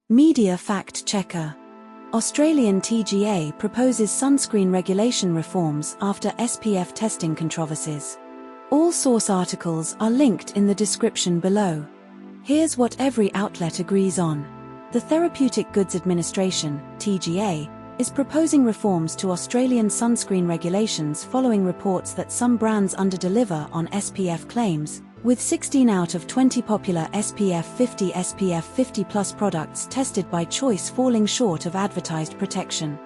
Media fact checker. Australian TGA proposes sunscreen regulation reforms after SPF testing controversies. All source articles are linked in the description below. Here's what every outlet agrees on. The Therapeutic Goods Administration, TGA, is proposing reforms to Australian sunscreen regulations following reports that some brands underdeliver on SPF claims, with 16 out of 20 popular SPF 50 SPF 50+ products tested by Choice falling short of advertised protection.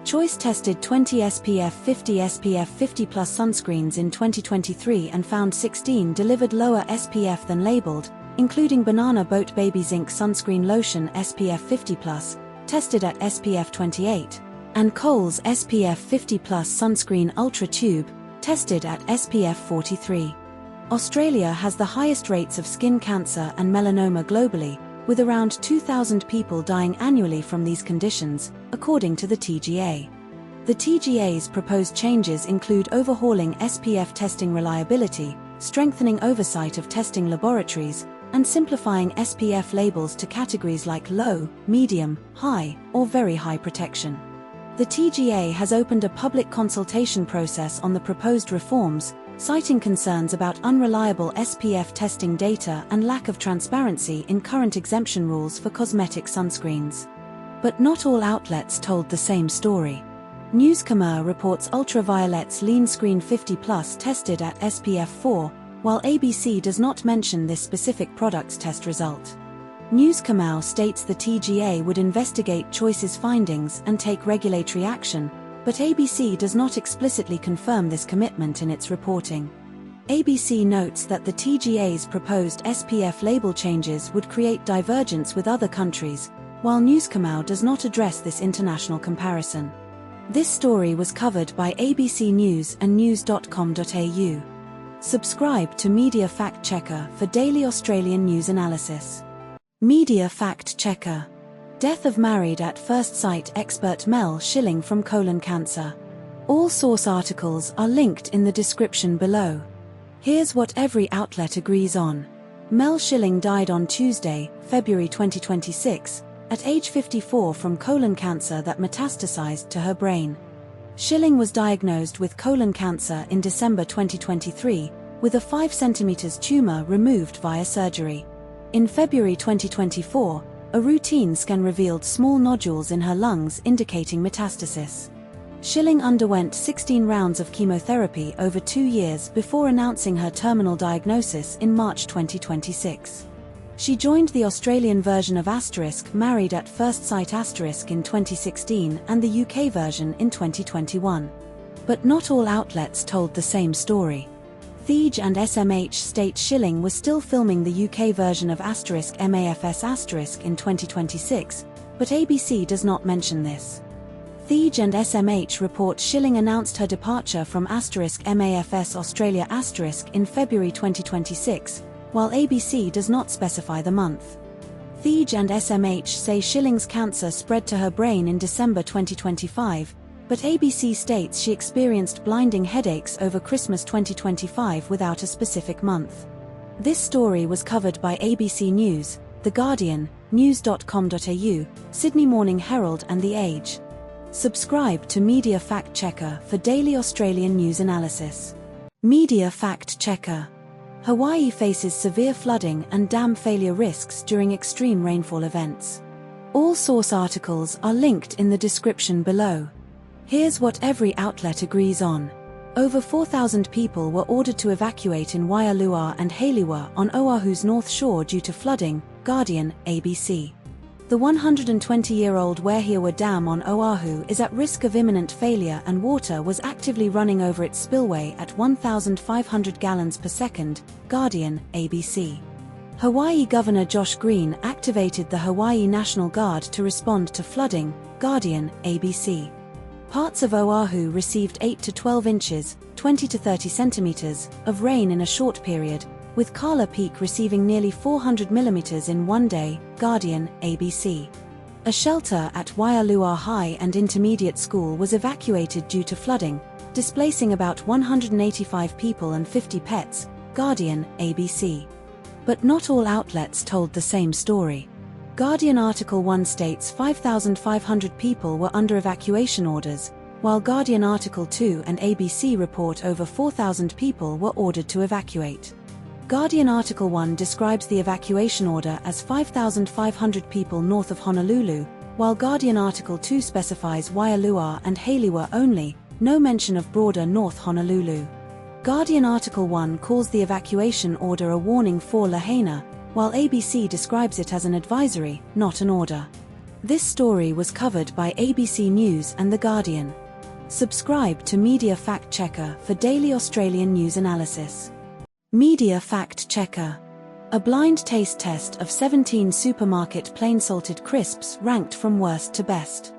Choice tested 20 SPF 50 SPF 50+ sunscreens in 2023 and found 16 delivered lower SPF than labeled, including Banana Boat Baby Zinc Sunscreen Lotion SPF 50+, tested at SPF 28, and Kohl's SPF 50+ Sunscreen Ultra Tube, tested at SPF 43. Australia has the highest rates of skin cancer and melanoma globally, with around 2,000 people dying annually from these conditions, according to the TGA. The TGA's proposed changes include overhauling SPF testing reliability, strengthening oversight of testing laboratories, and simplifying SPF labels to categories like low, medium, high, or very high protection. The TGA has opened a public consultation process on the proposed reforms, citing concerns about unreliable SPF testing data and lack of transparency in current exemption rules for cosmetic sunscreens. But not all outlets told the same story. Newscomer reports Ultraviolet's Lean Screen 50+ tested at SPF 4, while ABC does not mention this specific product's test result. Newscomer states the TGA would investigate Choice's findings and take regulatory action, but ABC does not explicitly confirm this commitment in its reporting. ABC notes that the TGA's proposed SPF label changes would create divergence with other countries, while Newscomer does not address this international comparison. This story was covered by ABC News and news.com.au. Subscribe to Media Fact Checker for daily Australian news analysis. Media Fact Checker. Death of married at first sight expert Mel Schilling from colon cancer. All source articles are linked in the description below. Here's what every outlet agrees on. Mel Schilling died on Tuesday, February 2026, at age 54 from colon cancer that metastasized to her brain. Schilling was diagnosed with colon cancer in December 2023, with a 5 cm tumor removed via surgery. In February 2024, a routine scan revealed small nodules in her lungs indicating metastasis. Schilling underwent 16 rounds of chemotherapy over 2 years before announcing her terminal diagnosis in March 2026. She joined the Australian version of Married at First Sight in 2016 and the UK version in 2021. But not all outlets told the same story. Thej and SMH state Schilling was still filming the UK version of *MAFS* in 2026, but ABC does not mention this. Thej and SMH report Schilling announced her departure from *MAFS Australia in February 2026, while ABC does not specify the month. Thej and SMH say Schilling's cancer spread to her brain in December 2025, but ABC states she experienced blinding headaches over Christmas 2025 without a specific month. This story was covered by ABC News, The Guardian, news.com.au, Sydney Morning Herald and The Age. Subscribe to Media Fact Checker for daily Australian news analysis. Media Fact Checker. Hawaii faces severe flooding and dam failure risks during extreme rainfall events. All source articles are linked in the description below. Here's what every outlet agrees on. Over 4,000 people were ordered to evacuate in Waialua and Haliwa on Oahu's north shore due to flooding, Guardian, ABC. The 120-year-old Waihia Dam on Oahu is at risk of imminent failure and water was actively running over its spillway at 1,500 gallons per second, Guardian, ABC. Hawaii Governor Josh Green activated the Hawaii National Guard to respond to flooding, Guardian, ABC. Parts of Oahu received 8 to 12 inches, 20 to 30 centimeters, of rain in a short period, with Kala Peak receiving nearly 400 millimeters in one day, Guardian, ABC. A shelter at Waialua High and Intermediate School was evacuated due to flooding, displacing about 185 people and 50 pets, Guardian, ABC. But not all outlets told the same story. Guardian Article 1 states 5,500 people were under evacuation orders, while Guardian Article 2 and ABC report over 4,000 people were ordered to evacuate. Guardian Article 1 describes the evacuation order as 5,500 people north of Honolulu, while Guardian Article 2 specifies Waialua and Haliwa only, no mention of broader North Honolulu. Guardian Article 1 calls the evacuation order a warning for Lahaina, while ABC describes it as an advisory, not an order. This story was covered by ABC News and The Guardian. Subscribe to Media Fact Checker for daily Australian news analysis. Media Fact Checker. A blind taste test of 17 supermarket plain salted crisps ranked from worst to best.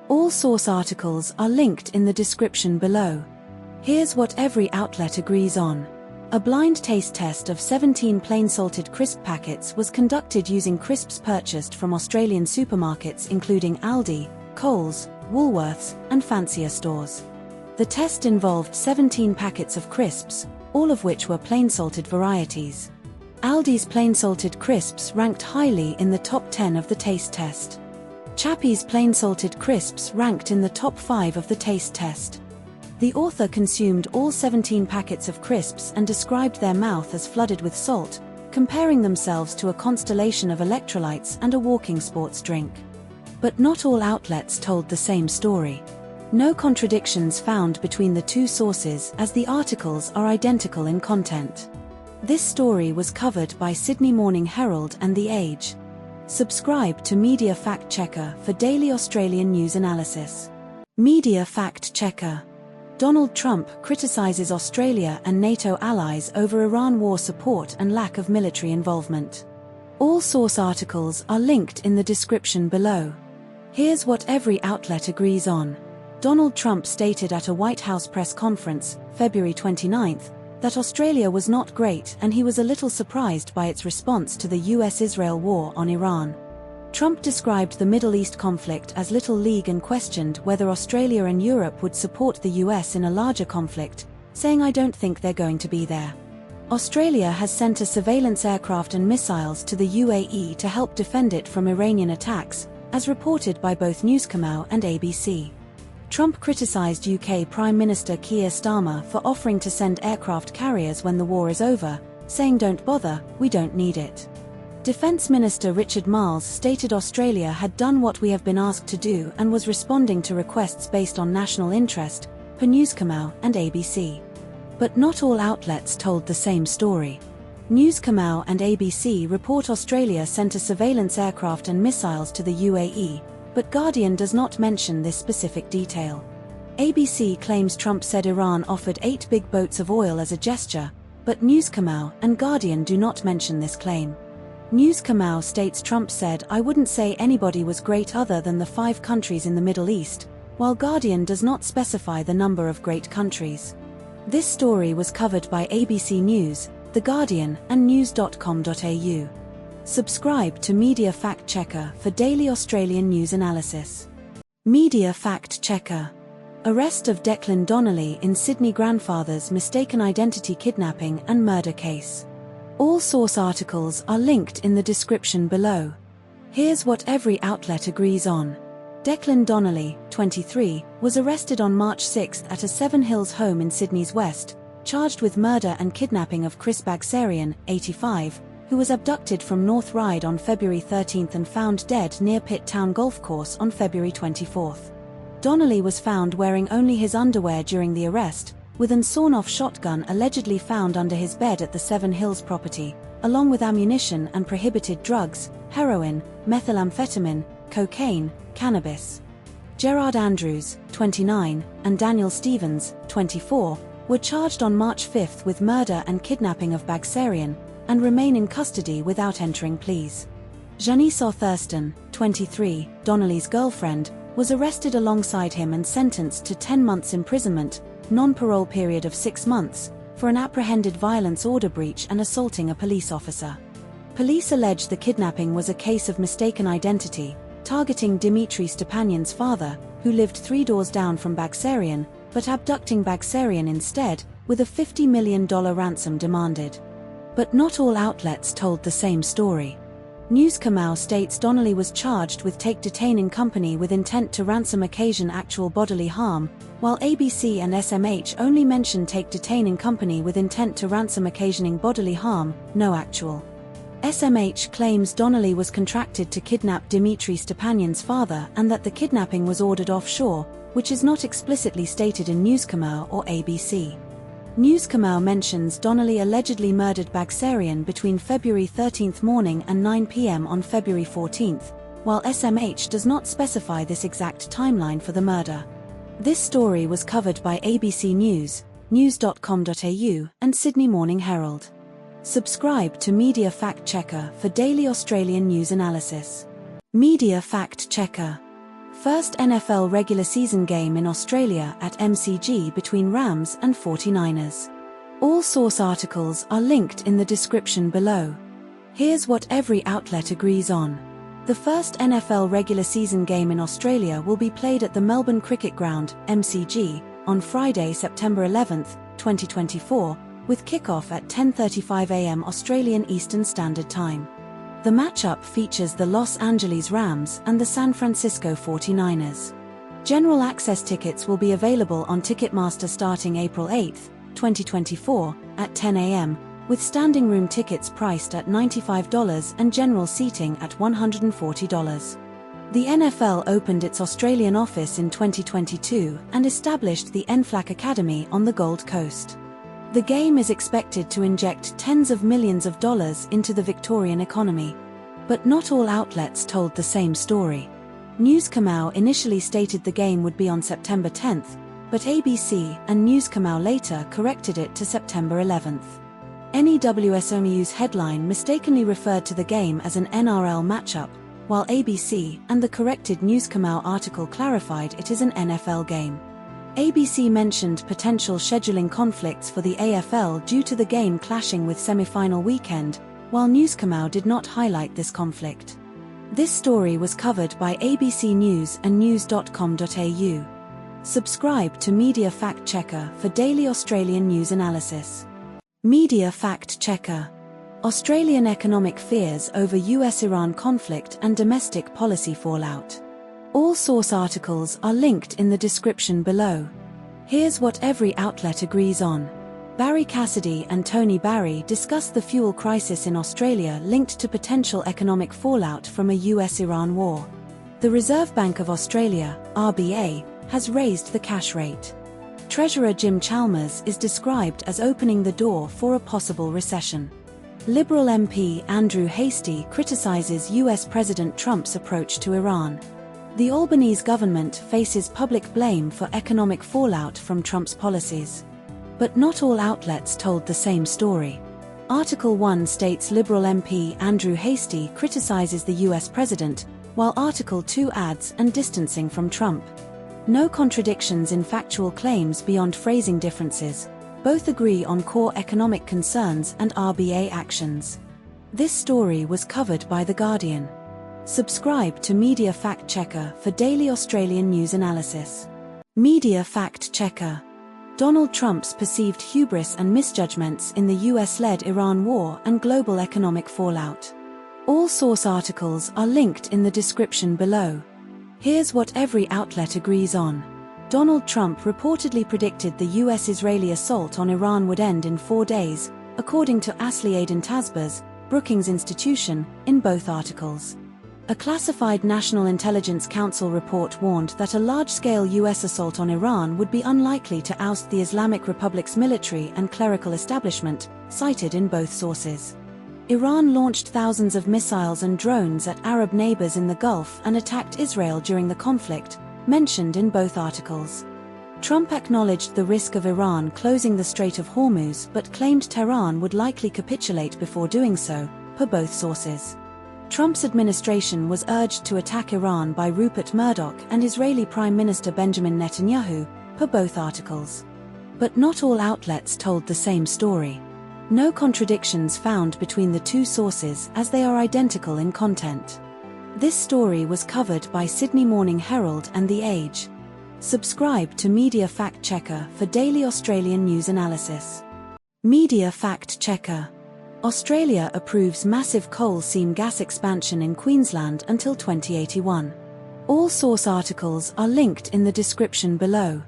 All source articles are linked in the description below. Here's what every outlet agrees on. A blind taste test of 17 plain salted crisp packets was conducted using crisps purchased from Australian supermarkets including Aldi, Coles, Woolworths, and fancier stores. The test involved 17 packets of crisps, all of which were plain salted varieties. Aldi's plain salted crisps ranked highly in the top 10 of the taste test. Chappie's plain salted crisps ranked in the top 5 of the taste test. The author consumed all 17 packets of crisps and described their mouth as flooded with salt, comparing themselves to a constellation of electrolytes and a walking sports drink. But not all outlets told the same story. No contradictions found between the two sources as the articles are identical in content. This story was covered by Sydney Morning Herald and The Age. Subscribe to Media Fact Checker for daily Australian news analysis. Media Fact Checker. Donald Trump criticizes Australia and NATO allies over Iran war support and lack of military involvement. All source articles are linked in the description below. Here's what every outlet agrees on. Donald Trump stated at a White House press conference, February 29, that Australia was not great and he was a little surprised by its response to the US-Israel war on Iran. Trump described the Middle East conflict as little league and questioned whether Australia and Europe would support the US in a larger conflict, saying, "I don't think they're going to be there." Australia has sent a surveillance aircraft and missiles to the UAE to help defend it from Iranian attacks, as reported by both Newscomau and ABC. Trump criticized UK Prime Minister Keir Starmer for offering to send aircraft carriers when the war is over, saying, "Don't bother, we don't need it." Defence Minister Richard Marles stated Australia had done what we have been asked to do and was responding to requests based on national interest, per Newscomau and ABC. But not all outlets told the same story. Newscomau and ABC report Australia sent a surveillance aircraft and missiles to the UAE, but Guardian does not mention this specific detail. ABC claims Trump said Iran offered 8 big boats of oil as a gesture, but Newscomau and Guardian do not mention this claim. Newscomau states Trump said, "I wouldn't say anybody was great other than the 5 countries in the Middle East," while Guardian does not specify the number of great countries. This story was covered by ABC News, The Guardian, and news.com.au. Subscribe to Media Fact Checker for daily Australian news analysis. Media Fact Checker. Arrest of Deklin Donnelly in Sydney grandfather's mistaken identity kidnapping and murder case. All source articles are linked in the description below. Here's what every outlet agrees on. Deklin Donnelly, 23, was arrested on March 6 at a Seven Hills home in Sydney's west, charged with murder and kidnapping of Chris Bagsarian, 85, who was abducted from North Ryde on February 13 and found dead near Pitt Town Golf Course on February 24. Donnelly was found wearing only his underwear during the arrest, with an sawn-off shotgun allegedly found under his bed at the Seven Hills property, along with ammunition and prohibited drugs, heroin, methamphetamine, cocaine, cannabis. Gerard Andrews, 29, and Daniel Stevens, 24, were charged on March 5 with murder and kidnapping of Bagsarian, and remain in custody without entering pleas. Janice Thurston, 23, Donnelly's girlfriend, was arrested alongside him and sentenced to 10 months imprisonment, non-parole period of 6 months, for an apprehended violence order breach and assaulting a police officer. Police allege the kidnapping was a case of mistaken identity, targeting Dimitri Stepanyan's father, who lived 3 doors down from Bagsarian, but abducting Bagsarian instead, with a $50 million ransom demanded. But not all outlets told the same story. News Kamau states Donnelly was charged with detaining company with intent to ransom occasion actual bodily harm, while ABC and SMH only mention detaining company with intent to ransom occasioning bodily harm, no actual. SMH claims Donnelly was contracted to kidnap Dmitry Stepanyan's father and that the kidnapping was ordered offshore, which is not explicitly stated in News Kamau or ABC. News Kamau mentions Donnelly allegedly murdered Bagsarian between February 13 morning and 9 p.m. on February 14, while SMH does not specify this exact timeline for the murder. This story was covered by ABC News, news.com.au, and Sydney Morning Herald. Subscribe to Media Fact Checker for daily Australian news analysis. Media Fact Checker. First NFL regular season game in Australia at MCG between Rams and 49ers. All source articles are linked in the description below. Here's what every outlet agrees on. The first NFL regular season game in Australia will be played at the Melbourne Cricket Ground, MCG, on Friday, September 11, 2024, with kickoff at 10:35 a.m. Australian Eastern Standard Time. The matchup features the Los Angeles Rams and the San Francisco 49ers. General access tickets will be available on Ticketmaster starting April 8, 2024, at 10 a.m., with standing room tickets priced at $95 and general seating at $140. The NFL opened its Australian office in 2022 and established the NFLAC Academy on the Gold Coast. The game is expected to inject tens of millions of dollars into the Victorian economy. But not all outlets told the same story. News Kamau initially stated the game would be on September 10th, but ABC and News Kamau later corrected it to September 11th. NEWSONews headline mistakenly referred to the game as an NRL matchup, while ABC and the corrected News Kamau article clarified it is an NFL game. ABC mentioned potential scheduling conflicts for the AFL due to the game clashing with semi-final weekend, while News Kamau did not highlight this conflict. This story was covered by ABC News and news.com.au. Subscribe to Media Fact Checker for daily Australian news analysis. Media Fact Checker. Australian economic fears over US-Iran conflict and domestic policy fallout. All source articles are linked in the description below. Here's what every outlet agrees on. Barry Cassidy and Tony Barry discuss the fuel crisis in Australia linked to potential economic fallout from a US-Iran war. The Reserve Bank of Australia, RBA, has raised the cash rate. Treasurer Jim Chalmers is described as opening the door for a possible recession. Liberal MP Andrew Hastie criticizes US President Trump's approach to Iran. The Albanese government faces public blame for economic fallout from Trump's policies. But not all outlets told the same story. Article 1 states Liberal MP Andrew Hastie criticizes the US president, while Article 2 adds and distancing from Trump. No contradictions in factual claims beyond phrasing differences. Both agree on core economic concerns and RBA actions. This story was covered by The Guardian. Subscribe to Media Fact Checker for daily Australian news analysis. Media Fact Checker. Donald Trump's perceived hubris and misjudgments in the US-led Iran war and global economic fallout. All source articles are linked in the description below. Here's what every outlet agrees on. Donald Trump reportedly predicted the US-Israeli assault on Iran would end in 4 days, according to Asli Aden Tasbas, Brookings Institution, in both articles. A classified National Intelligence Council report warned that a large-scale US assault on Iran would be unlikely to oust the Islamic Republic's military and clerical establishment, cited in both sources. Iran launched thousands of missiles and drones at Arab neighbors in the Gulf and attacked Israel during the conflict, mentioned in both articles. Trump acknowledged the risk of Iran closing the Strait of Hormuz but claimed Tehran would likely capitulate before doing so, per both sources. Trump's administration was urged to attack Iran by Rupert Murdoch and Israeli Prime Minister Benjamin Netanyahu, per both articles. But not all outlets told the same story. No contradictions found between the two sources as they are identical in content. This story was covered by Sydney Morning Herald and The Age. Subscribe to Media Fact Checker for daily Australian news analysis. Media Fact Checker. Australia approves massive coal seam gas expansion in Queensland until 2081. All source articles are linked in the description below.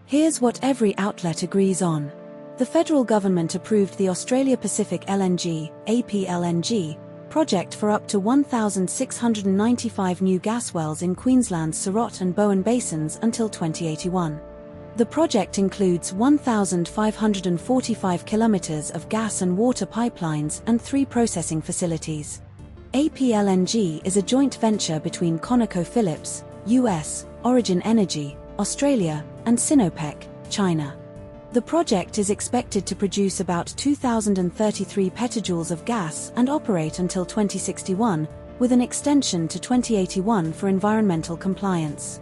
Here's what every outlet agrees on. The federal government approved the Australia Pacific LNG, APLNG, project for up to 1,695 new gas wells in Queensland's Surrott and Bowen basins until 2081. The project includes 1,545 kilometres of gas and water pipelines and 3 processing facilities. APLNG is a joint venture between ConocoPhillips, US, Origin Energy, Australia, and Sinopec, China. The project is expected to produce about 2,033 petajoules of gas and operate until 2061, with an extension to 2081 for environmental compliance.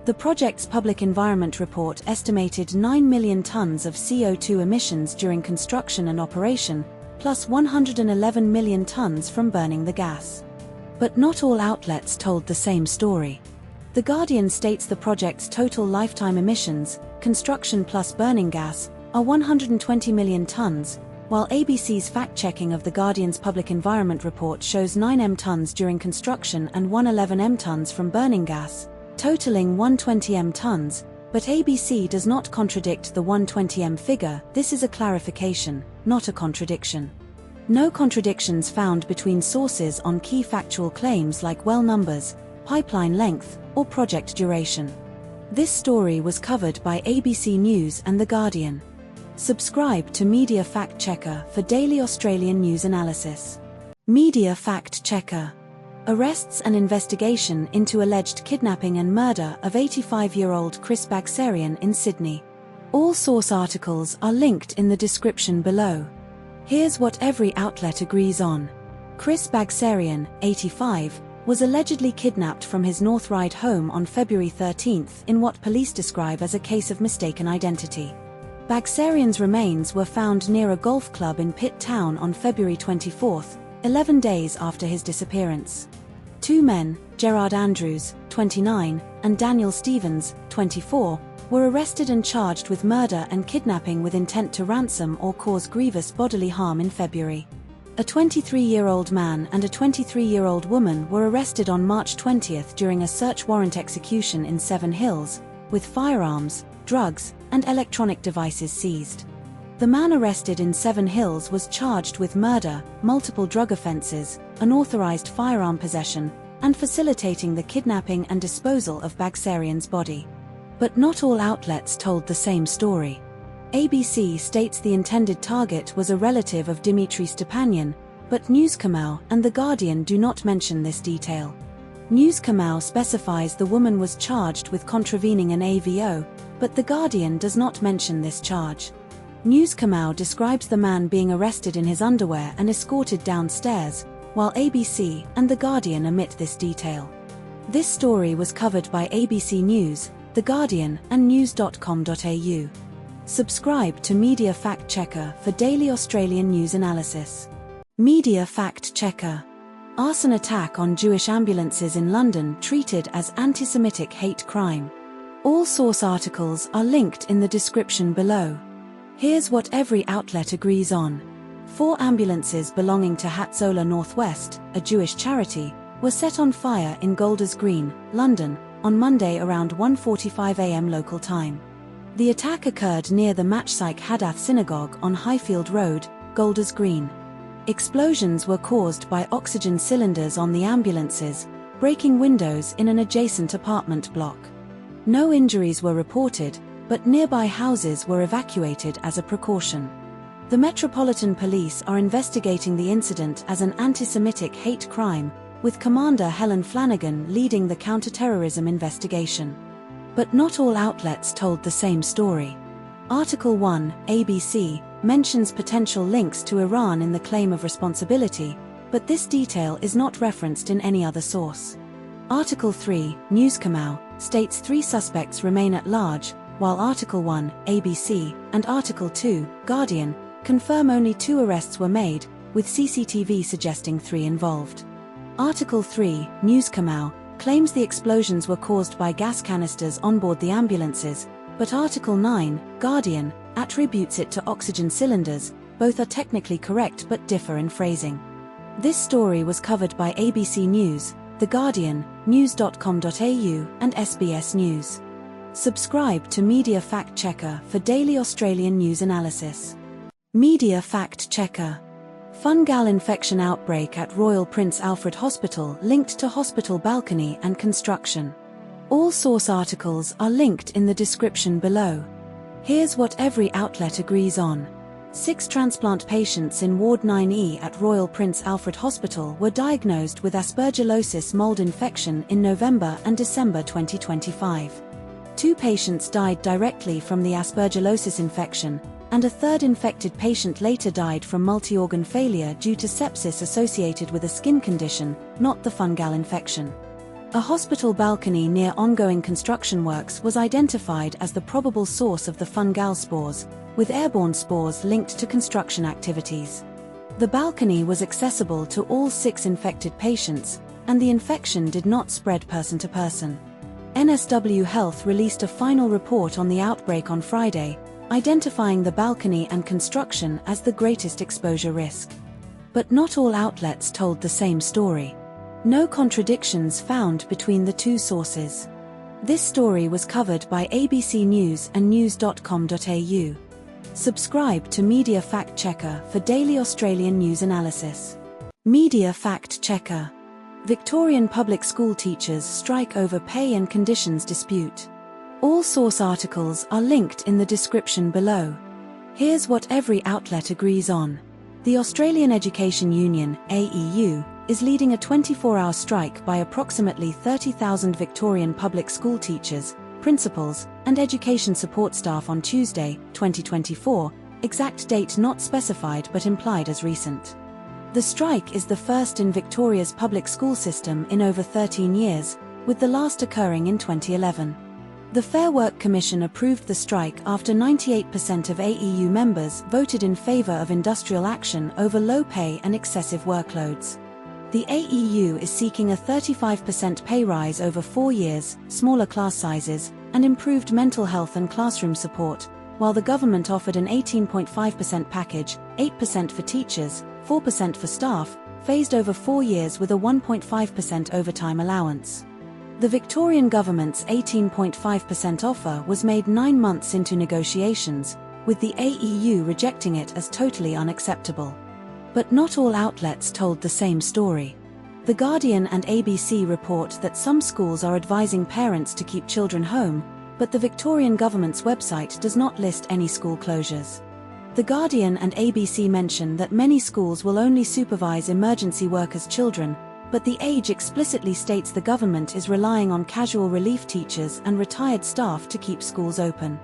The project's public environment report estimated 9 million tonnes of CO2 emissions during construction and operation, plus 111 million tonnes from burning the gas. But not all outlets told the same story. The Guardian states the project's total lifetime emissions, construction plus burning gas, are 120 million tonnes, while ABC's fact-checking of the Guardian's public environment report shows 9 m tonnes during construction and 111 m tonnes from burning gas, totaling 120 m tonnes, but ABC does not contradict the 120 m figure. This is a clarification, not a contradiction. No contradictions found between sources on key factual claims like well numbers, pipeline length, or project duration. This story was covered by ABC News and The Guardian. Subscribe to Media Fact Checker for daily Australian news analysis. Media Fact Checker. Arrests and investigation into alleged kidnapping and murder of 85-year-old Chris Bagsarian in Sydney. All source articles are linked in the description below. Here's what every outlet agrees on. Chris Bagsarian, 85, was allegedly kidnapped from his North Ryde home on February 13 in what police describe as a case of mistaken identity. Bagsarian's remains were found near a golf club in Pitt Town on February 24, 11 days after his disappearance. 2 men, Gerard Andrews, 29, and Daniel Stevens, 24, were arrested and charged with murder and kidnapping with intent to ransom or cause grievous bodily harm in February. A 23-year-old man and a 23-year-old woman were arrested on March 20 during a search warrant execution in Seven Hills, with firearms, drugs, and electronic devices seized. The man arrested in Seven Hills was charged with murder, multiple drug offences, unauthorised firearm possession, and facilitating the kidnapping and disposal of Bagsarian's body. But not all outlets told the same story. ABC states the intended target was a relative of Dimitri Stepanyan, but Newskamau and The Guardian do not mention this detail. Newskamau specifies the woman was charged with contravening an AVO, but The Guardian does not mention this charge. Newskamau describes the man being arrested in his underwear and escorted downstairs, while ABC and The Guardian omit this detail. This story was covered by ABC News, The Guardian, and news.com.au. Subscribe to Media Fact Checker for daily Australian news analysis. Media Fact Checker. Arson attack on Jewish ambulances in London treated as anti-Semitic hate crime. All source articles are linked in the description below. Here's what every outlet agrees on. 4 ambulances belonging to Hatzolah Northwest, a Jewish charity, were set on fire in Golders Green, London, on Monday around 1:45 a.m. local time. The attack occurred near the Matchsyke Hadath Synagogue on Highfield Road, Golders Green. Explosions were caused by oxygen cylinders on the ambulances, breaking windows in an adjacent apartment block. No injuries were reported, but nearby houses were evacuated as a precaution. The Metropolitan Police are investigating the incident as an anti-Semitic hate crime, with Commander Helen Flanagan leading the counter-terrorism investigation. But not all outlets told the same story. Article 1, ABC, mentions potential links to Iran in the claim of responsibility, but this detail is not referenced in any other source. Article 3, Newskamau, states 3 suspects remain at large, while Article 1, ABC, and Article 2, Guardian, confirm only 2 arrests were made, with CCTV suggesting 3 involved. Article 3, Newskamau, claims the explosions were caused by gas canisters on board the ambulances, but Article 9, Guardian, attributes it to oxygen cylinders, both are technically correct but differ in phrasing. This story was covered by ABC News, The Guardian, news.com.au, and SBS News. Subscribe to Media Fact Checker for daily Australian news analysis. Media Fact Checker. Fungal infection outbreak at Royal Prince Alfred Hospital linked to hospital balcony and construction. All source articles are linked in the description below. Here's what every outlet agrees on. 6 transplant patients in Ward 9E at Royal Prince Alfred Hospital were diagnosed with aspergillosis mold infection in November and December 2025. 2 patients died directly from the aspergillosis infection, and a third infected patient later died from multi-organ failure due to sepsis associated with a skin condition, not the fungal infection. A hospital balcony near ongoing construction works was identified as the probable source of the fungal spores, with airborne spores linked to construction activities. The balcony was accessible to all 6 infected patients, and the infection did not spread person to person. NSW Health released a final report on the outbreak on Friday, identifying the balcony and construction as the greatest exposure risk. But not all outlets told the same story. No contradictions found between the 2 sources. This story was covered by ABC News and news.com.au. Subscribe to Media Fact Checker for daily Australian news analysis. Media Fact Checker. Victorian public school teachers strike over pay and conditions dispute. All source articles are linked in the description below. Here's what every outlet agrees on. The Australian Education Union, AEU, is leading a 24-hour strike by approximately 30,000 Victorian public school teachers, principals, and education support staff on Tuesday, 2024, exact date not specified but implied as recent. The strike is the first in Victoria's public school system in over 13 years, with the last occurring in 2011. The Fair Work Commission approved the strike after 98% of AEU members voted in favour of industrial action over low pay and excessive workloads. The AEU is seeking a 35% pay rise over 4 years, smaller class sizes, and improved mental health and classroom support, while the government offered an 18.5% package, 8% for teachers, 4% for staff, phased over 4 years with a 1.5% overtime allowance. The Victorian government's 18.5% offer was made 9 months into negotiations, with the AEU rejecting it as totally unacceptable. But not all outlets told the same story. The Guardian and ABC report that some schools are advising parents to keep children home, but the Victorian government's website does not list any school closures. The Guardian and ABC mention that many schools will only supervise emergency workers' children, but The Age explicitly states the government is relying on casual relief teachers and retired staff to keep schools open.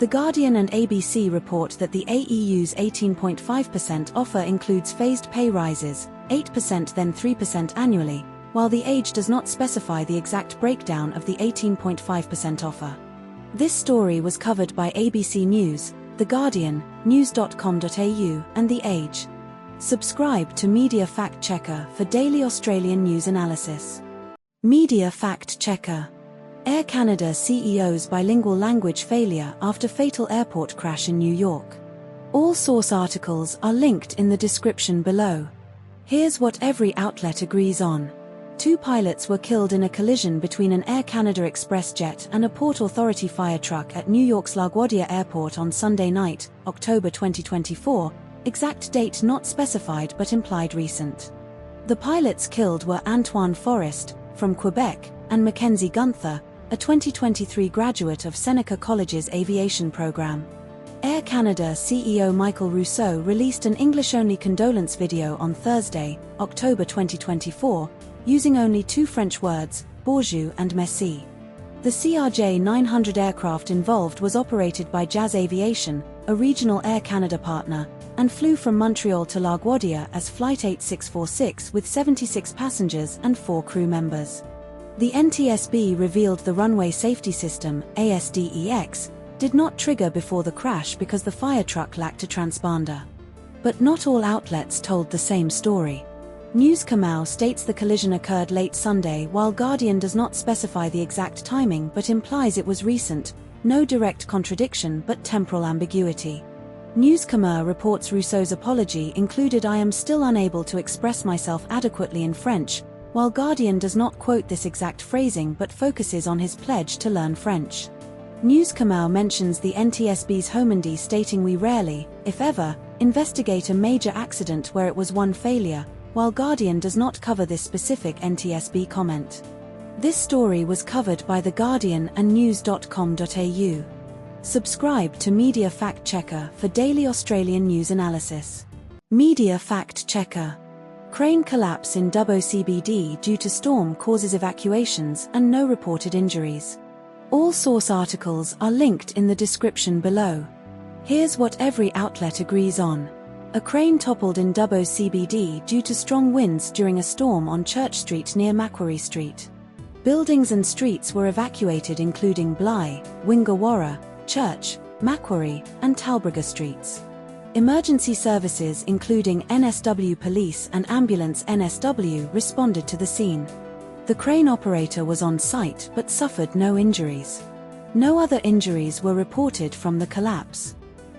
The Guardian and ABC report that the AEU's 18.5% offer includes phased pay rises, 8% then 3% annually, while The Age does not specify the exact breakdown of the 18.5% offer. This story was covered by ABC News, The Guardian, news.com.au, and The Age. Subscribe to Media Fact Checker for daily Australian news analysis. Media Fact Checker. Air Canada CEO's bilingual language failure after fatal airport crash in New York. All source articles are linked in the description below. Here's what every outlet agrees on. 2 pilots were killed in a collision between an Air Canada Express jet and a Port Authority fire truck at New York's LaGuardia Airport on Sunday night, October 2024, exact date not specified but implied recent. The pilots killed were Antoine Forrest, from Quebec, and Mackenzie Gunther, a 2023 graduate of Seneca College's aviation program. Air Canada CEO Michael Rousseau released an English-only condolence video on Thursday, October 2024, using only 2 French words, bonjour and merci. The CRJ-900 aircraft involved was operated by Jazz Aviation, a regional Air Canada partner, and flew from Montreal to LaGuardia as Flight 8646 with 76 passengers and 4 crew members. The NTSB revealed the runway safety system, ASDEX, did not trigger before the crash because the fire truck lacked a transponder. But not all outlets told the same story. News Kamau states the collision occurred late Sunday, while Guardian does not specify the exact timing but implies it was recent, no direct contradiction but temporal ambiguity. Newscomer reports Rousseau's apology included "I am still unable to express myself adequately in French," while Guardian does not quote this exact phrasing but focuses on his pledge to learn French. Newscomer mentions the NTSB's Homendy, stating "We rarely, if ever, investigate a major accident where it was one failure," while Guardian does not cover this specific NTSB comment. This story was covered by The Guardian and news.com.au. Subscribe to Media Fact Checker for daily Australian news analysis. Media Fact Checker. Crane collapse in Dubbo CBD due to storm causes evacuations and no reported injuries. All source articles are linked in the description below. Here's what every outlet agrees on. A crane toppled in Dubbo CBD due to strong winds during a storm on Church Street near Macquarie Street. Buildings and streets were evacuated, including Bligh, Wingawarra, Church, Macquarie, and Talbragar streets. Emergency services including NSW Police and Ambulance NSW responded to the scene. The crane operator was on site but suffered no injuries. No other injuries were reported from the collapse.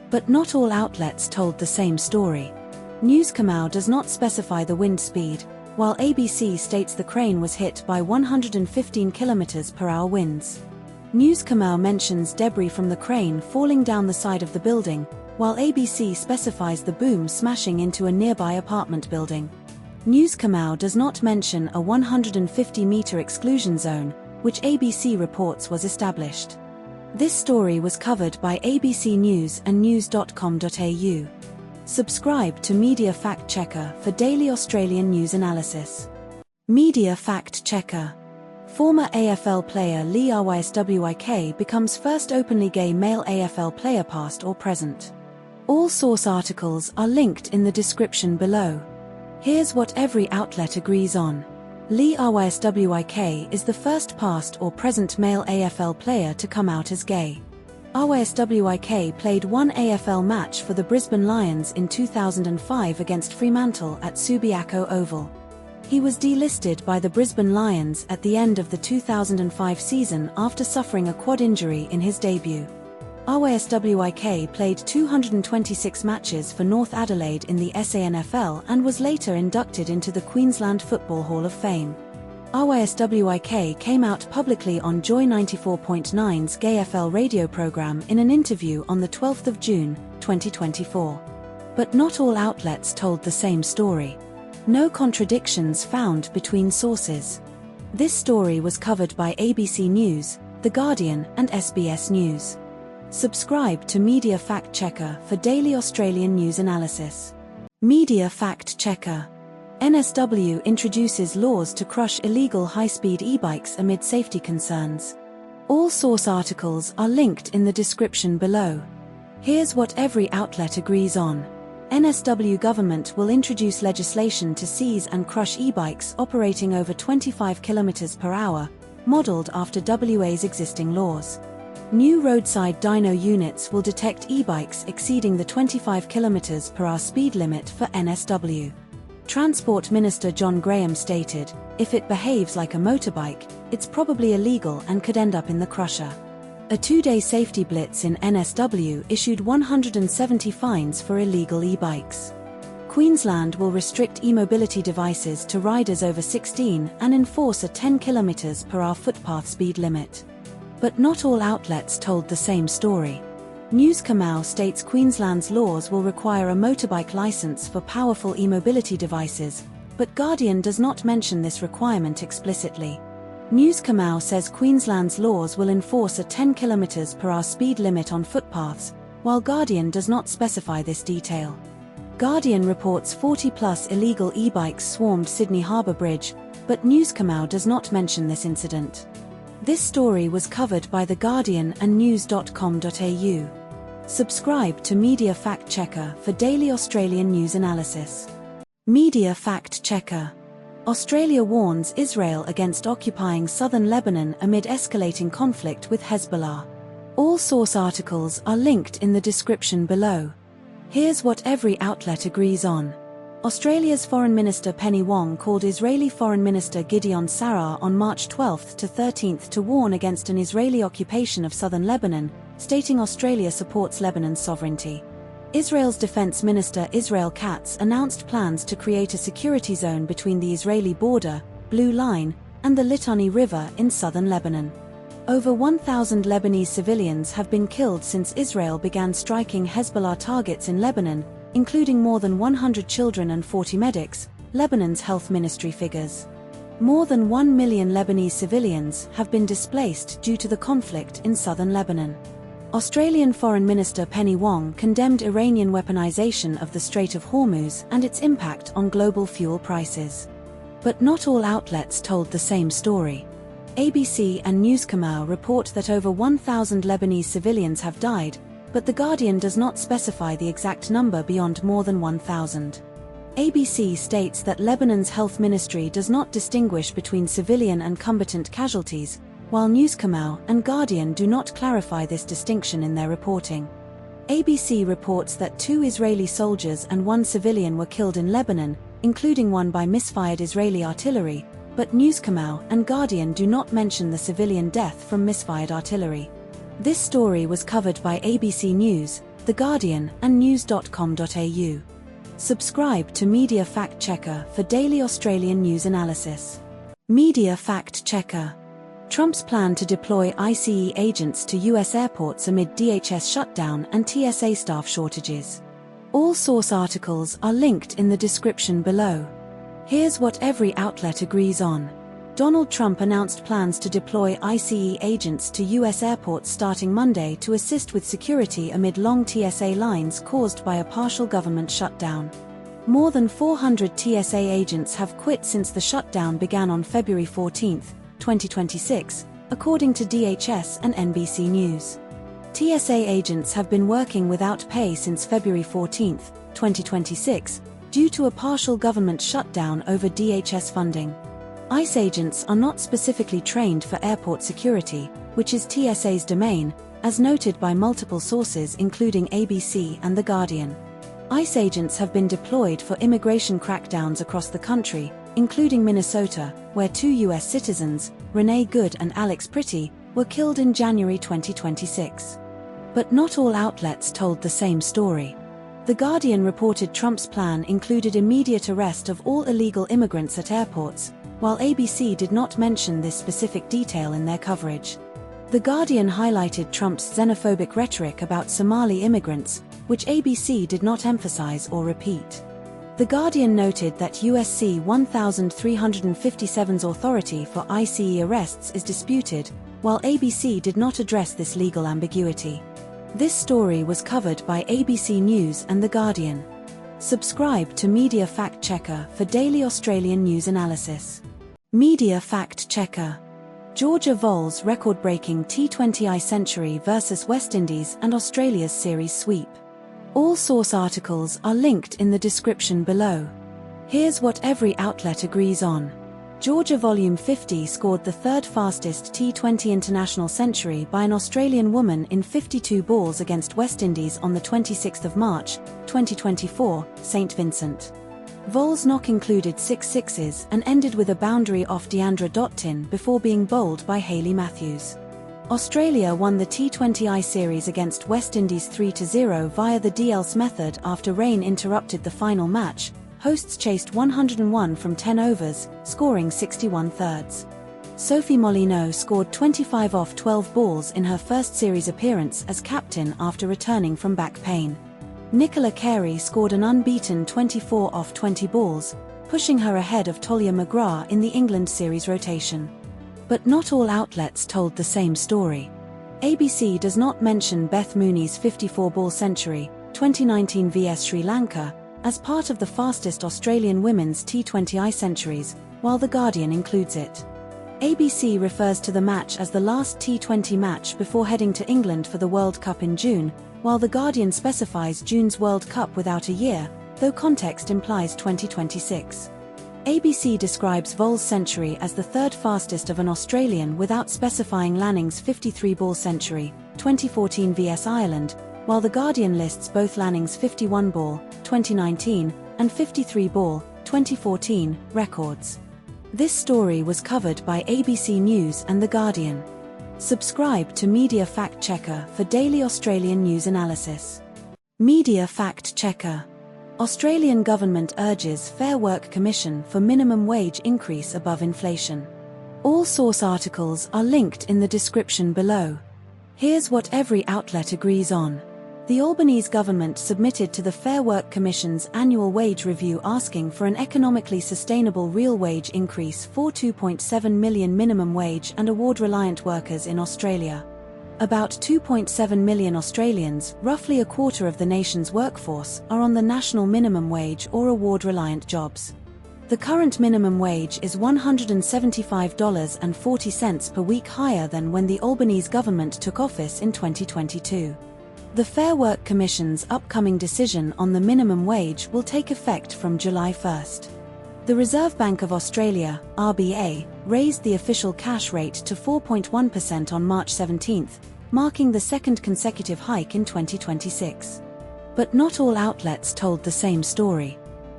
But not all outlets told the same story. Newscomer does not specify the wind speed, while ABC states the crane was hit by 115 km/h winds. Newscomer mentions debris from the crane falling down the side of the building, while ABC specifies the boom smashing into a nearby apartment building. Newscomer does not mention a 150-meter exclusion zone, which ABC reports was established. This story was covered by ABC News and news.com.au. Subscribe to Media Fact Checker for daily Australian news analysis. Media Fact Checker. Former AFL player Lee Ryswyk becomes first openly gay male AFL player, past or present. All source articles are linked in the description below. Here's what every outlet agrees on. Lee Ryswyk is the first past or present male AFL player to come out as gay. Ryswyk played one AFL match for the Brisbane Lions in 2005 against Fremantle at Subiaco Oval. He was delisted by the Brisbane Lions at the end of the 2005 season after suffering a quad injury in his debut. Ryswyk played 226 matches for North Adelaide in the SANFL and was later inducted into the Queensland Football Hall of Fame. Ryswyk came out publicly on Joy 94.9's GayFL radio program in an interview on the 12th of June, 2024. But not all outlets told the same story. No contradictions found between sources. This story was covered by ABC News, The Guardian, and SBS News. Subscribe to Media Fact Checker for daily Australian news analysis. Media Fact Checker. NSW introduces laws to crush illegal high-speed e-bikes amid safety concerns. All source articles are linked in the description below. Here's what every outlet agrees on. NSW government will introduce legislation to seize and crush e-bikes operating over 25 km/h, modelled after WA's existing laws. New roadside dyno units will detect e-bikes exceeding the 25 km/h speed limit for NSW. Transport Minister John Graham stated, "If it behaves like a motorbike, it's probably illegal and could end up in the crusher." A two-day safety blitz in NSW issued 170 fines for illegal e-bikes. Queensland will restrict e-mobility devices to riders over 16 and enforce a 10 km/h footpath speed limit. But not all outlets told the same story. Newscomer states Queensland's laws will require a motorbike licence for powerful e-mobility devices, but Guardian does not mention this requirement explicitly. Newscomer says Queensland's laws will enforce a 10 km/h speed limit on footpaths, while Guardian does not specify this detail. Guardian reports 40+ illegal e-bikes swarmed Sydney Harbour Bridge, but Newscomer does not mention this incident. This story was covered by The Guardian and news.com.au. Subscribe to Media Fact Checker for daily Australian news analysis. Media Fact Checker. Australia warns Israel against occupying southern Lebanon amid escalating conflict with Hezbollah. All source articles are linked in the description below. Here's what every outlet agrees on. Australia's Foreign Minister Penny Wong called Israeli Foreign Minister Gideon Saar on March 12 to 13 to warn against an Israeli occupation of southern Lebanon, stating Australia supports Lebanon's sovereignty. Israel's Defense Minister Israel Katz announced plans to create a security zone between the Israeli border, Blue Line, and the Litani River in southern Lebanon. Over 1,000 Lebanese civilians have been killed since Israel began striking Hezbollah targets in Lebanon, including more than 100 children and 40 medics, Lebanon's health ministry figures. More than 1 million Lebanese civilians have been displaced due to the conflict in southern Lebanon. Australian Foreign Minister Penny Wong condemned Iranian weaponization of the Strait of Hormuz and its impact on global fuel prices. But not all outlets told the same story. ABC and Newskamau report that over 1,000 Lebanese civilians have died, but The Guardian does not specify the exact number beyond more than 1,000. ABC states that Lebanon's health ministry does not distinguish between civilian and combatant casualties, while Newskamau and Guardian do not clarify this distinction in their reporting. ABC reports that 2 Israeli soldiers and 1 civilian were killed in Lebanon, including one by misfired Israeli artillery, but Newskamau and Guardian do not mention the civilian death from misfired artillery. This story was covered by ABC News, The Guardian, and news.com.au. Subscribe to Media Fact Checker for daily Australian news analysis. Media Fact Checker. Trump's plan to deploy ICE agents to US airports amid DHS shutdown and TSA staff shortages. All source articles are linked in the description below. Here's what every outlet agrees on. Donald Trump announced plans to deploy ICE agents to US airports starting Monday to assist with security amid long TSA lines caused by a partial government shutdown. More than 400 TSA agents have quit since the shutdown began on February 14, 2026, according to DHS and NBC News. TSA agents have been working without pay since February 14, 2026, due to a partial government shutdown over DHS funding. ICE agents are not specifically trained for airport security, which is TSA's domain, as noted by multiple sources including ABC and The Guardian. ICE agents have been deployed for immigration crackdowns across the country, including Minnesota, where 2 US citizens, Renee Good and Alex Pretty, were killed in January 2026. But not all outlets told the same story. The Guardian reported Trump's plan included immediate arrest of all illegal immigrants at airports, while ABC did not mention this specific detail in their coverage. The Guardian highlighted Trump's xenophobic rhetoric about Somali immigrants, which ABC did not emphasize or repeat. The Guardian noted that USC 1357's authority for ICE arrests is disputed, while ABC did not address this legal ambiguity. This story was covered by ABC News and The Guardian. Subscribe to Media Fact Checker for daily Australian news analysis. Media Fact Checker. Georgia Vols record-breaking T20I century versus West Indies and Australia's series sweep. All source articles are linked in the description below. Here's what every outlet agrees on. Georgia Volume 50 scored the 3rd fastest T20 international century by an Australian woman in 52 balls against West Indies on the 26th of March, 2024, St Vincent. Vols' knock included 6 sixes and ended with a boundary off Deandra Dottin before being bowled by Hayley Matthews. Australia won the T20I series against West Indies 3-0 via the DLS method after rain interrupted the final match. Hosts chased 101 from 10 overs, scoring 61 thirds. Sophie Molyneux scored 25 off 12 balls in her first series appearance as captain after returning from back pain. Nicola Carey scored an unbeaten 24 off 20 balls, pushing her ahead of Talia McGrath in the England series rotation. But not all outlets told the same story. ABC does not mention Beth Mooney's 54-ball century, 2019 vs Sri Lanka, as part of the fastest Australian women's T20I centuries, while The Guardian includes it. ABC refers to the match as the last T20 match before heading to England for the World Cup in June, while The Guardian specifies June's World Cup without a year, though context implies 2026. ABC describes Vols' century as the 3rd fastest of an Australian without specifying Lanning's 53-ball century, 2014 vs Ireland, while The Guardian lists both Lanning's 51-ball, 2019, and 53-ball, 2014, records. This story was covered by ABC News and The Guardian. Subscribe to Media Fact Checker for daily Australian news analysis. Media Fact Checker. Australian government urges Fair Work Commission for minimum wage increase above inflation. All source articles are linked in the description below. Here's what every outlet agrees on. The Albanese government submitted to the Fair Work Commission's annual wage review asking for an economically sustainable real wage increase for 2.7 million minimum wage and award-reliant workers in Australia. About 2.7 million Australians, roughly a quarter of the nation's workforce, are on the national minimum wage or award-reliant jobs. The current minimum wage is $175.40 per week, higher than when the Albanese government took office in 2022. The Fair Work Commission's upcoming decision on the minimum wage will take effect from July 1st. The Reserve Bank of Australia, RBA, raised the official cash rate to 4.1% on March 17, marking the second consecutive hike in 2026. But not all outlets told the same story.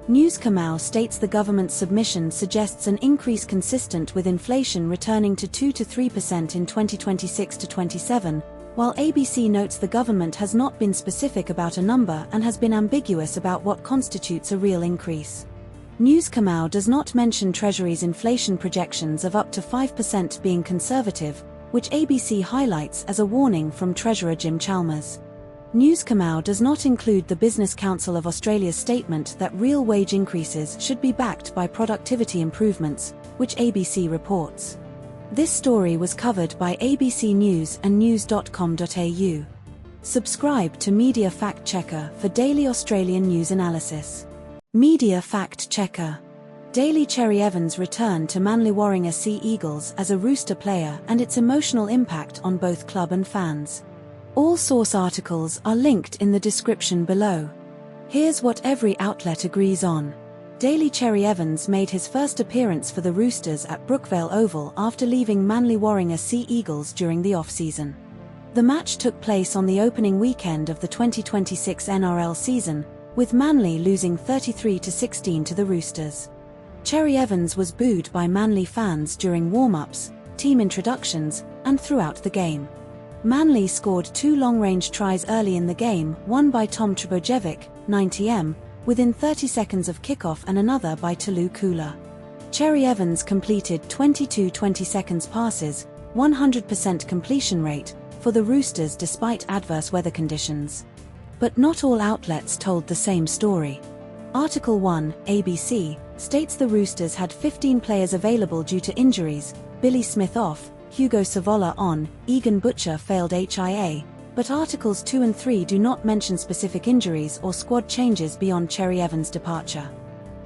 News Kamau states the government's submission suggests an increase consistent with inflation returning to 2 to 3% in 2026 to 27, while ABC notes the government has not been specific about a number and has been ambiguous about what constitutes a real increase. News Kamau does not mention Treasury's inflation projections of up to 5% being conservative, which ABC highlights as a warning from Treasurer Jim Chalmers. News Kamau does not include the Business Council of Australia's statement that real wage increases should be backed by productivity improvements, which ABC reports. This story was covered by ABC News and news.com.au. Subscribe to Media Fact Checker for daily Australian news analysis. Media Fact Checker. Daily Cherry Evans' return to Manly Warringah Sea Eagles as a Rooster player and its emotional impact on both club and fans. All source articles are linked in the description below. Here's what every outlet agrees on. Daily Cherry Evans made his first appearance for the Roosters at Brookvale Oval after leaving Manly Warringah Sea Eagles during the off-season. The match took place on the opening weekend of the 2026 NRL season, with Manly losing 33-16 to the Roosters. Cherry Evans was booed by Manly fans during warm-ups, team introductions, and throughout the game. Manly scored 2 long-range tries early in the game, one by Tom Trbojevic, 90m, within 30 seconds of kickoff, and another by Tulu Kula. Cherry Evans completed 22 20-seconds passes, 100% completion rate, for the Roosters despite adverse weather conditions. But not all outlets told the same story. Article 1, ABC, states the Roosters had 15 players available due to injuries, Billy Smith off, Hugo Savola on, Egan Butcher failed HIA, but Articles 2 and 3 do not mention specific injuries or squad changes beyond Cherry Evans' departure.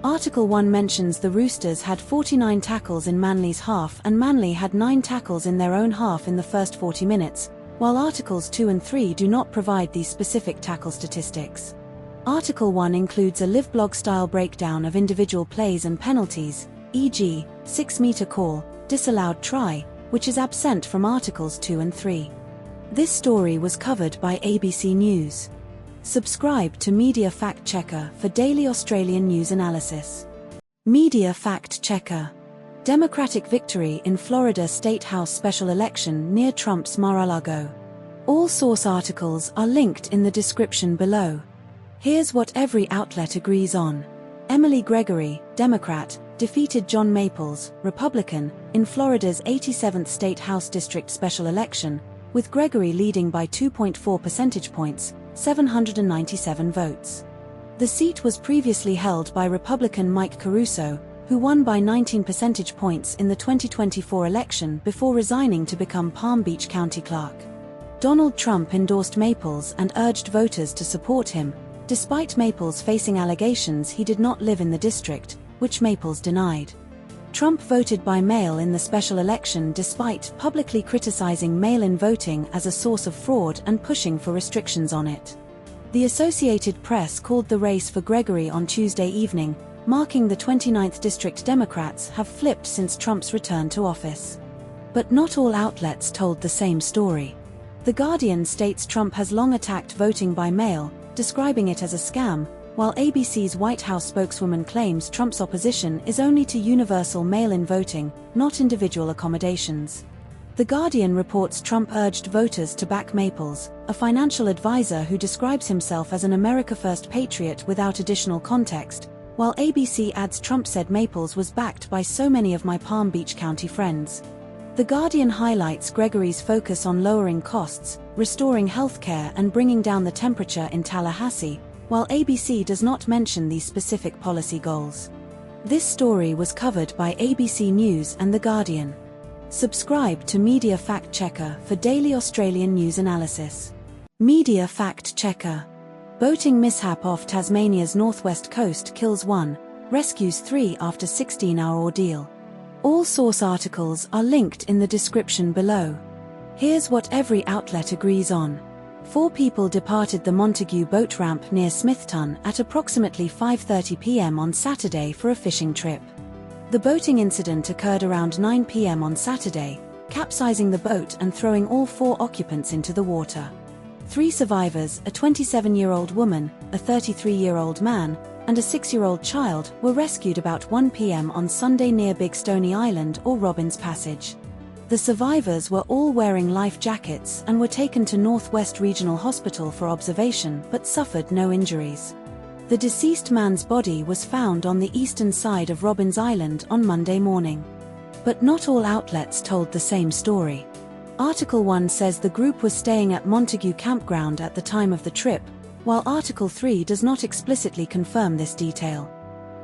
Article 1 mentions the Roosters had 49 tackles in Manly's half and Manly had 9 tackles in their own half in the first 40 minutes, while Articles 2 and 3 do not provide these specific tackle statistics. Article 1 includes a live blog-style breakdown of individual plays and penalties, e.g., 6-metre call, disallowed try, which is absent from Articles 2 and 3. This story was covered by ABC News. Subscribe to Media Fact Checker for daily Australian news analysis. Media Fact Checker. Democratic victory in Florida State House special election near Trump's Mar-a-Lago. All source articles are linked in the description below. Here's what every outlet agrees on. Emily Gregory, Democrat, defeated John Maples, Republican, in Florida's 87th State House District special election, with Gregory leading by 2.4 percentage points, 797 votes. The seat was previously held by Republican Mike Caruso, who won by 19 percentage points in the 2024 election before resigning to become Palm Beach County Clerk. Donald Trump endorsed Maples and urged voters to support him, despite Maples facing allegations he did not live in the district, which Maples denied. Trump voted by mail in the special election despite publicly criticizing mail-in voting as a source of fraud and pushing for restrictions on it. The Associated Press called the race for Gregory on Tuesday evening, marking the 29th District Democrats have flipped since Trump's return to office. But not all outlets told the same story. The Guardian states Trump has long attacked voting by mail, describing it as a scam, while ABC's White House spokeswoman claims Trump's opposition is only to universal mail-in voting, not individual accommodations. The Guardian reports Trump urged voters to back Maples, a financial advisor who describes himself as an America First patriot without additional context, while ABC adds Trump said Maples was backed by so many of my Palm Beach County friends. The Guardian highlights Gregory's focus on lowering costs, restoring healthcare and bringing down the temperature in Tallahassee, while ABC does not mention these specific policy goals. This story was covered by ABC News and The Guardian. Subscribe to Media Fact Checker for daily Australian news analysis. Media Fact Checker. Boating mishap off Tasmania's northwest coast kills 1, rescues 3 after 16-hour ordeal. All source articles are linked in the description below. Here's what every outlet agrees on. 4 people departed the Montague boat ramp near Smithton at approximately 5:30 p.m. on Saturday for a fishing trip. The boating incident occurred around 9 p.m. on Saturday, capsizing the boat and throwing all 4 occupants into the water. 3 survivors, a 27-year-old woman, a 33-year-old man, and a 6-year-old child, were rescued about 1 p.m. on Sunday near Big Stony Island or Robbins Passage. The survivors were all wearing life jackets and were taken to Northwest Regional Hospital for observation but suffered no injuries. The deceased man's body was found on the eastern side of Robbins Island on Monday morning. But not all outlets told the same story. Article 1 says the group was staying at Montague Campground at the time of the trip, while Article 3 does not explicitly confirm this detail.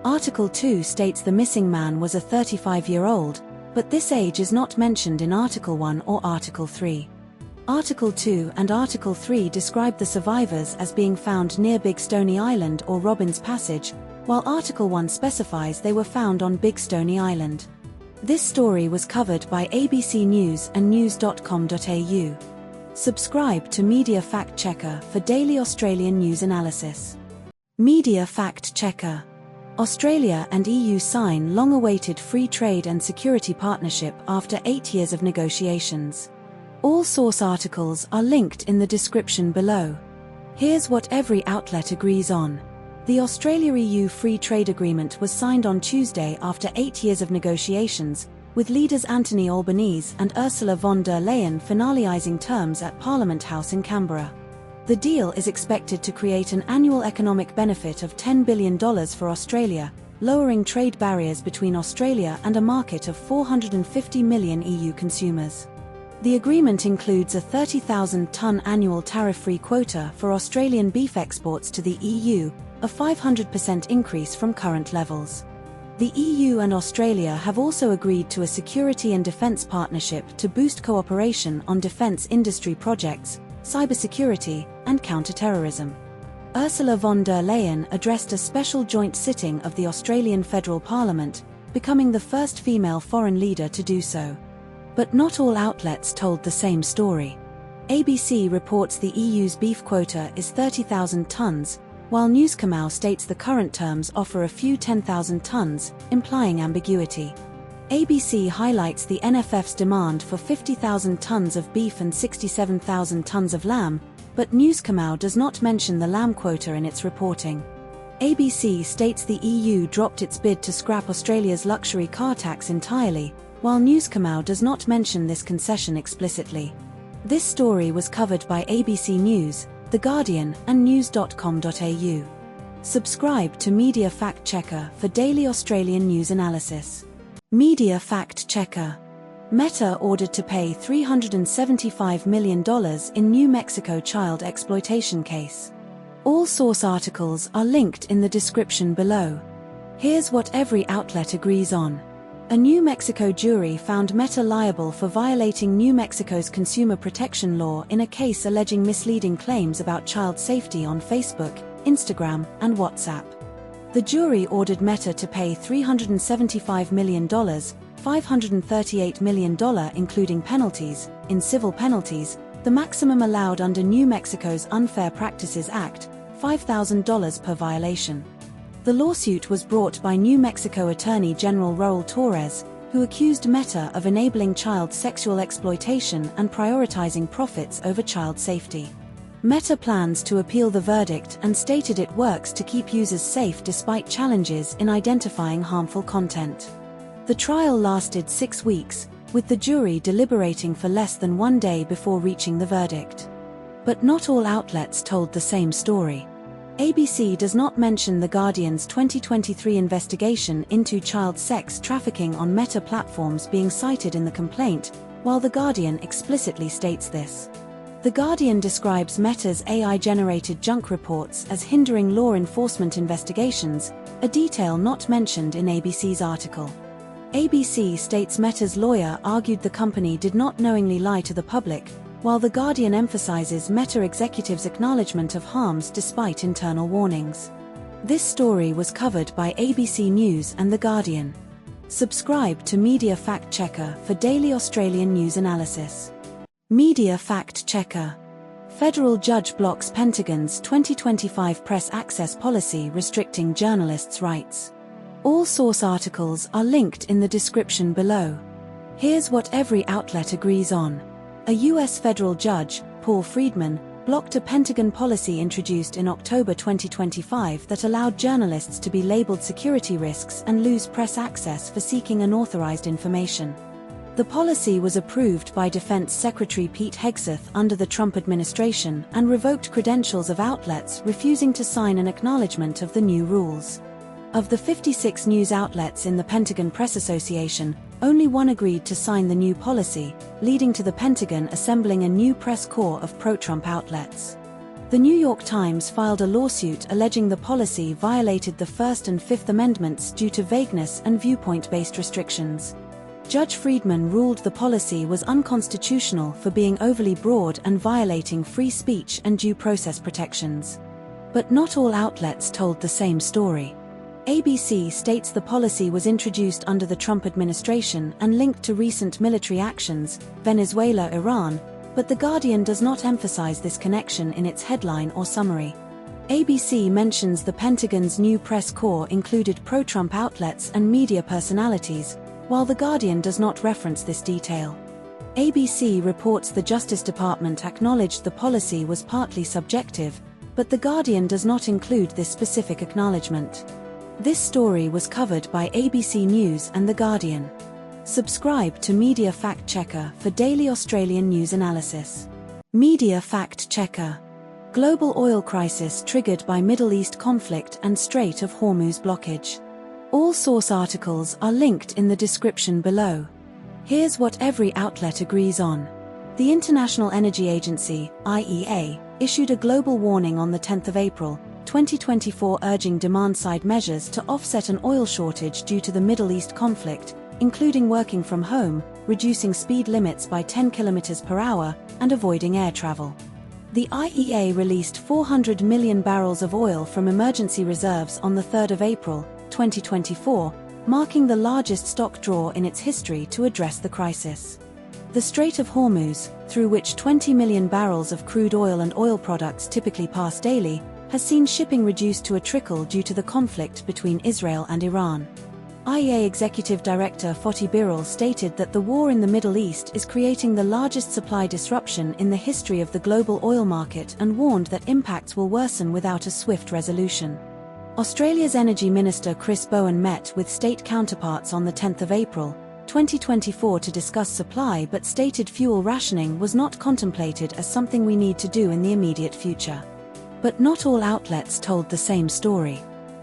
Article 2 states the missing man was a 35-year-old, but this age is not mentioned in Article 1 or Article 3. Article 2 and Article 3 describe the survivors as being found near Big Stony Island or Robbins Passage, while Article 1 specifies they were found on Big Stony Island. This story was covered by ABC News and news.com.au. Subscribe to Media Fact Checker for daily Australian news analysis. Media Fact Checker. Australia and EU sign long-awaited free trade and security partnership after 8 years of negotiations. All source articles are linked in the description below. Here's what every outlet agrees on. The Australia-EU Free Trade Agreement was signed on Tuesday after 8 years of negotiations, with leaders Anthony Albanese and Ursula von der Leyen finalising terms at Parliament House in Canberra. The deal is expected to create an annual economic benefit of $10 billion for Australia, lowering trade barriers between Australia and a market of 450 million EU consumers. The agreement includes a 30,000-tonne annual tariff-free quota for Australian beef exports to the EU, a 500% increase from current levels. The EU and Australia have also agreed to a security and defence partnership to boost cooperation on defence industry projects, cybersecurity, and counter-terrorism. Ursula von der Leyen addressed a special joint sitting of the Australian Federal Parliament, becoming the first female foreign leader to do so. But not all outlets told the same story. ABC reports the EU's beef quota is 30,000 tonnes, while Newscomau states the current terms offer a few 10,000 tonnes, implying ambiguity. ABC highlights the NFF's demand for 50,000 tonnes of beef and 67,000 tonnes of lamb, but Newscomau does not mention the lamb quota in its reporting. ABC states the EU dropped its bid to scrap Australia's luxury car tax entirely, while Newscomau does not mention this concession explicitly. This story was covered by ABC News, The Guardian, and news.com.au. Subscribe to Media Fact Checker for daily Australian news analysis. Media Fact Checker. Meta ordered to pay $375 million in New Mexico child exploitation case. All source articles are linked in the description below. Here's what every outlet agrees on. A New Mexico jury found Meta liable for violating New Mexico's consumer protection law in a case alleging misleading claims about child safety on Facebook, Instagram, and WhatsApp. The jury ordered Meta to pay $375 million, $538 million including penalties, in civil penalties, the maximum allowed under New Mexico's Unfair Practices Act, $5,000 per violation. The lawsuit was brought by New Mexico Attorney General Raul Torres, who accused Meta of enabling child sexual exploitation and prioritizing profits over child safety. Meta plans to appeal the verdict and stated it works to keep users safe despite challenges in identifying harmful content. The trial lasted 6 weeks, with the jury deliberating for less than 1 day before reaching the verdict. But not all outlets told the same story. ABC does not mention The Guardian's 2023 investigation into child sex trafficking on Meta platforms being cited in the complaint, while The Guardian explicitly states this. The Guardian describes Meta's AI-generated junk reports as hindering law enforcement investigations, a detail not mentioned in ABC's article. ABC states Meta's lawyer argued the company did not knowingly lie to the public, while The Guardian emphasizes Meta executives' acknowledgement of harms despite internal warnings. This story was covered by ABC News and The Guardian. Subscribe to Media Fact Checker for daily Australian news analysis. Media Fact Checker. Federal judge blocks Pentagon's 2025 press access policy restricting journalists' rights. All source articles are linked in the description below. Here's what every outlet agrees on. A U.S. federal judge, Paul Friedman, blocked a Pentagon policy introduced in October 2025 that allowed journalists to be labeled security risks and lose press access for seeking unauthorized information. The policy was approved by Defense Secretary Pete Hegseth under the Trump administration and revoked credentials of outlets refusing to sign an acknowledgement of the new rules. Of the 56 news outlets in the Pentagon Press Association, only one agreed to sign the new policy, leading to the Pentagon assembling a new press corps of pro-Trump outlets. The New York Times filed a lawsuit alleging the policy violated the First and Fifth Amendments due to vagueness and viewpoint-based restrictions. Judge Friedman ruled the policy was unconstitutional for being overly broad and violating free speech and due process protections. But not all outlets told the same story. ABC states the policy was introduced under the Trump administration and linked to recent military actions, Venezuela, Iran, but The Guardian does not emphasize this connection in its headline or summary. ABC mentions the Pentagon's new press corps included pro-Trump outlets and media personalities, while The Guardian does not reference this detail. ABC reports the Justice Department acknowledged the policy was partly subjective, but The Guardian does not include this specific acknowledgement. This story was covered by ABC News and The Guardian. Subscribe to Media Fact Checker for daily Australian news analysis. Media Fact Checker. Global oil crisis triggered by Middle East conflict and Strait of Hormuz blockage. All source articles are linked in the description below. Here's what every outlet agrees on. The International Energy Agency, IEA, issued a global warning on the 10th of April, 2024 urging demand-side measures to offset an oil shortage due to the Middle East conflict, including working from home, reducing speed limits by 10 km per hour, and avoiding air travel. The IEA released 400 million barrels of oil from emergency reserves on the 3rd of April, 2024, marking the largest stock draw in its history to address the crisis. The Strait of Hormuz, through which 20 million barrels of crude oil and oil products typically pass daily, has seen shipping reduced to a trickle due to the conflict between Israel and Iran. IEA Executive Director Fatih Birol stated that the war in the Middle East is creating the largest supply disruption in the history of the global oil market and warned that impacts will worsen without a swift resolution. Australia's Energy Minister Chris Bowen met with state counterparts on the 10th of April, 2024 to discuss supply but stated fuel rationing was not contemplated as something we need to do in the immediate future. But not all outlets told the same story.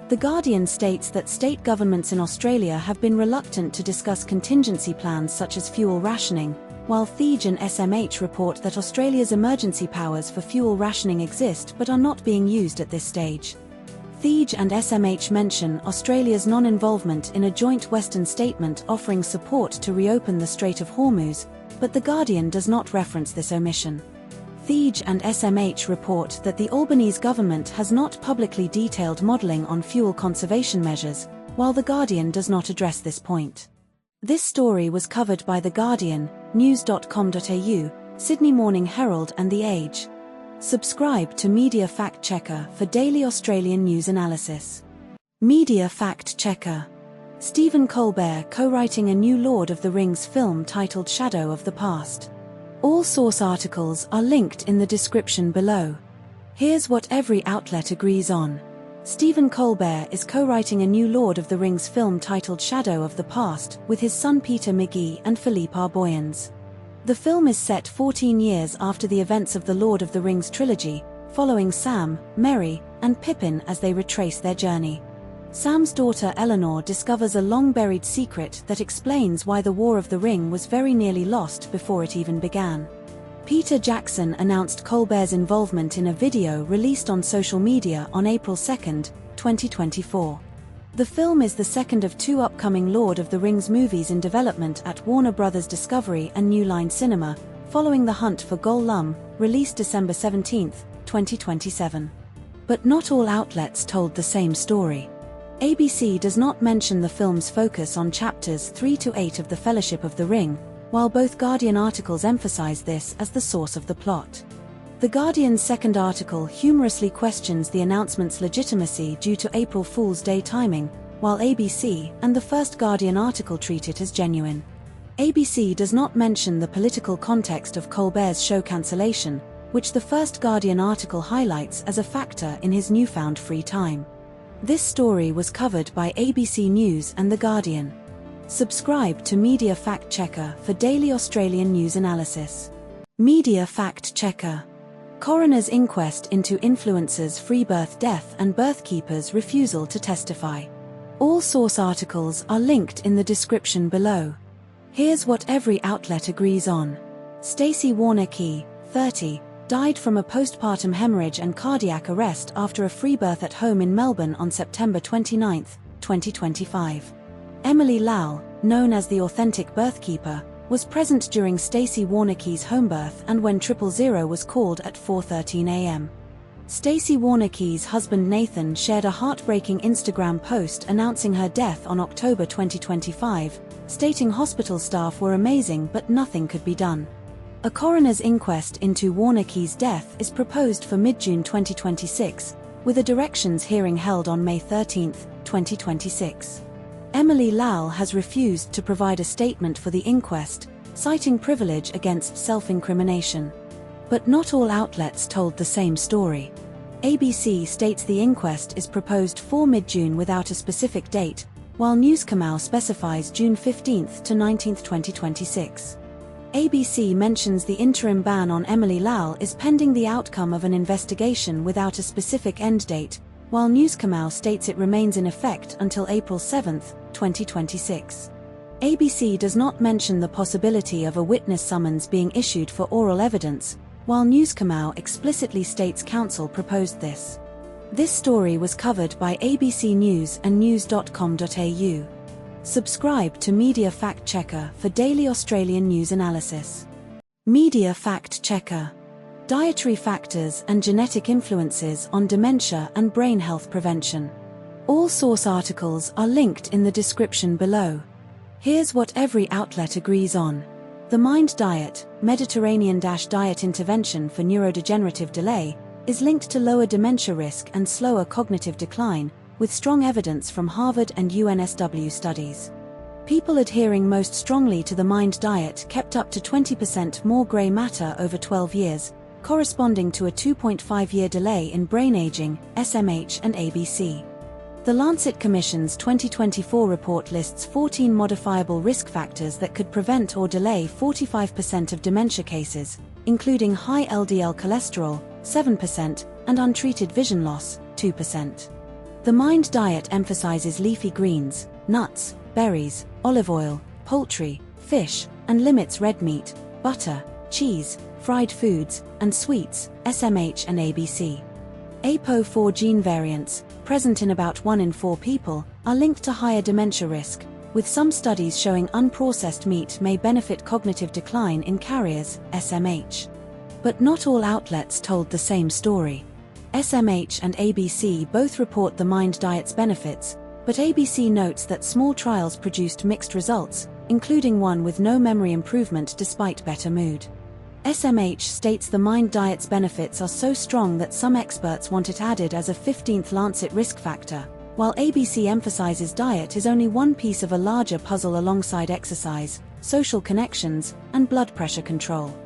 The Guardian states that state governments in Australia have been reluctant to discuss contingency plans such as fuel rationing, while THEEG and SMH report that Australia's emergency powers for fuel rationing exist but are not being used at this stage. THEEG and SMH mention Australia's non-involvement in a joint Western statement offering support to reopen the Strait of Hormuz, but The Guardian does not reference this omission. THEEG and SMH report that the Albanese government has not publicly detailed modelling on fuel conservation measures, while The Guardian does not address this point. This story was covered by The Guardian, news.com.au, Sydney Morning Herald and The Age. Subscribe to Media Fact Checker for daily Australian news analysis. Media Fact Checker. Stephen Colbert co-writing a new Lord of the Rings film titled Shadow of the Past. All source articles are linked in the description below. Here's what every outlet agrees on. Stephen Colbert is co-writing a new Lord of the Rings film titled Shadow of the Past with his son Peter McGee and Philippe Arboyens. The film is set 14 years after the events of the Lord of the Rings trilogy, following Sam, Merry, and Pippin as they retrace their journey. Sam's daughter Eleanor discovers a long-buried secret that explains why the War of the Ring was very nearly lost before it even began. Peter Jackson announced Colbert's involvement in a video released on social media on April 2, 2024. The film is the second of two upcoming Lord of the Rings movies in development at Warner Bros. Discovery and New Line Cinema, following The Hunt for Gollum, released December 17, 2027. But not all outlets told the same story. ABC does not mention the film's focus on chapters 3 to 8 of The Fellowship of the Ring, while both Guardian articles emphasize this as the source of the plot. The Guardian's second article humorously questions the announcement's legitimacy due to April Fool's Day timing, while ABC and the first Guardian article treat it as genuine. ABC does not mention the political context of Colbert's show cancellation, which the first Guardian article highlights as a factor in his newfound free time. This story was covered by ABC News and The Guardian. Subscribe to Media Fact Checker for daily Australian news analysis. Media Fact Checker. Coroner's inquest into influencers' free birth death and birthkeepers' refusal to testify. All source articles are linked in the description below. Here's what every outlet agrees on. Stacey Warner-Key, 30, died from a postpartum hemorrhage and cardiac arrest after a free birth at home in Melbourne on September 29, 2025. Emily Lowell, known as the authentic birthkeeper, was present during Stacey Warner-Key's home birth and when 000 was called at 4:13 a.m. Stacey Warner-Key's husband Nathan shared a heartbreaking Instagram post announcing her death on October 2025, stating hospital staff were amazing but nothing could be done. A coroner's inquest into Warner-Key's death is proposed for mid-June 2026, with a directions hearing held on May 13, 2026. Emily Lowell has refused to provide a statement for the inquest, citing privilege against self-incrimination. But not all outlets told the same story. ABC states the inquest is proposed for mid-June without a specific date, while Newscomau specifies June 15 to 19, 2026. ABC mentions the interim ban on Emily Lowell is pending the outcome of an investigation without a specific end date, while Newscomau states it remains in effect until April 7, 2026. ABC does not mention the possibility of a witness summons being issued for oral evidence, while Newscomau explicitly states counsel proposed this. This story was covered by ABC News and news.com.au. Subscribe to Media Fact Checker for daily Australian news analysis. Media Fact Checker. Dietary factors and genetic influences on dementia and brain health prevention. All source articles are linked in the description below. Here's what every outlet agrees on. The Mind Diet, Mediterranean diet intervention for neurodegenerative delay, is linked to lower dementia risk and slower cognitive decline, with strong evidence from Harvard and UNSW studies. People adhering most strongly to the Mind Diet kept up to 20% more grey matter over 12 years, corresponding to a 2.5-year delay in brain aging, SMH and ABC. The Lancet Commission's 2024 report lists 14 modifiable risk factors that could prevent or delay 45% of dementia cases, including high LDL cholesterol, 7%, and untreated vision loss, 2%. The Mind Diet emphasizes leafy greens, nuts, berries, olive oil, poultry, fish, and limits red meat, butter, cheese, fried foods, and sweets, SMH and ABC. APOE4 gene variants, present in about 1 in 4 people, are linked to higher dementia risk, with some studies showing unprocessed meat may benefit cognitive decline in carriers, SMH. But not all outlets told the same story. SMH and ABC both report the Mind Diet's benefits, but ABC notes that small trials produced mixed results, including one with no memory improvement despite better mood. SMH states the Mind Diet's benefits are so strong that some experts want it added as a 15th Lancet risk factor, while ABC emphasizes diet is only one piece of a larger puzzle alongside exercise, social connections, and blood pressure control.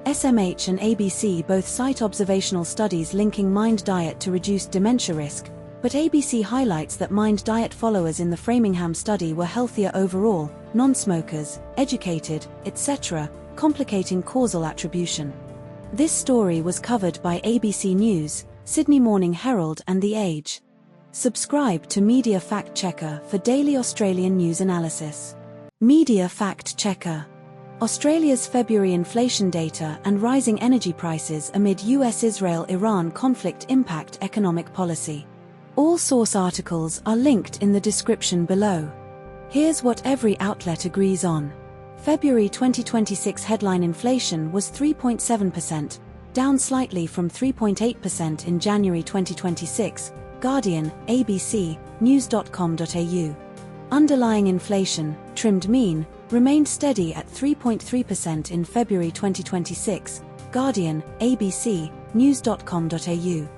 SMH and ABC both cite observational studies linking Mind Diet to reduced dementia risk, But ABC highlights that Mind diet followers in the Framingham study were healthier overall, non-smokers, educated, etc., complicating causal attribution. This story was covered by ABC News, Sydney Morning Herald and The Age. Subscribe to Media Fact Checker for daily Australian news analysis. Media Fact Checker. Australia's February inflation data and rising energy prices amid US-Israel-Iran conflict impact economic policy. All source articles are linked in the description below. Here's what every outlet agrees on. February 2026 headline inflation was 3.7%, down slightly from 3.8% in January 2026, Guardian, ABC, news.com.au. Underlying inflation, trimmed mean, remained steady at 3.3% in February 2026, Guardian, ABC, news.com.au.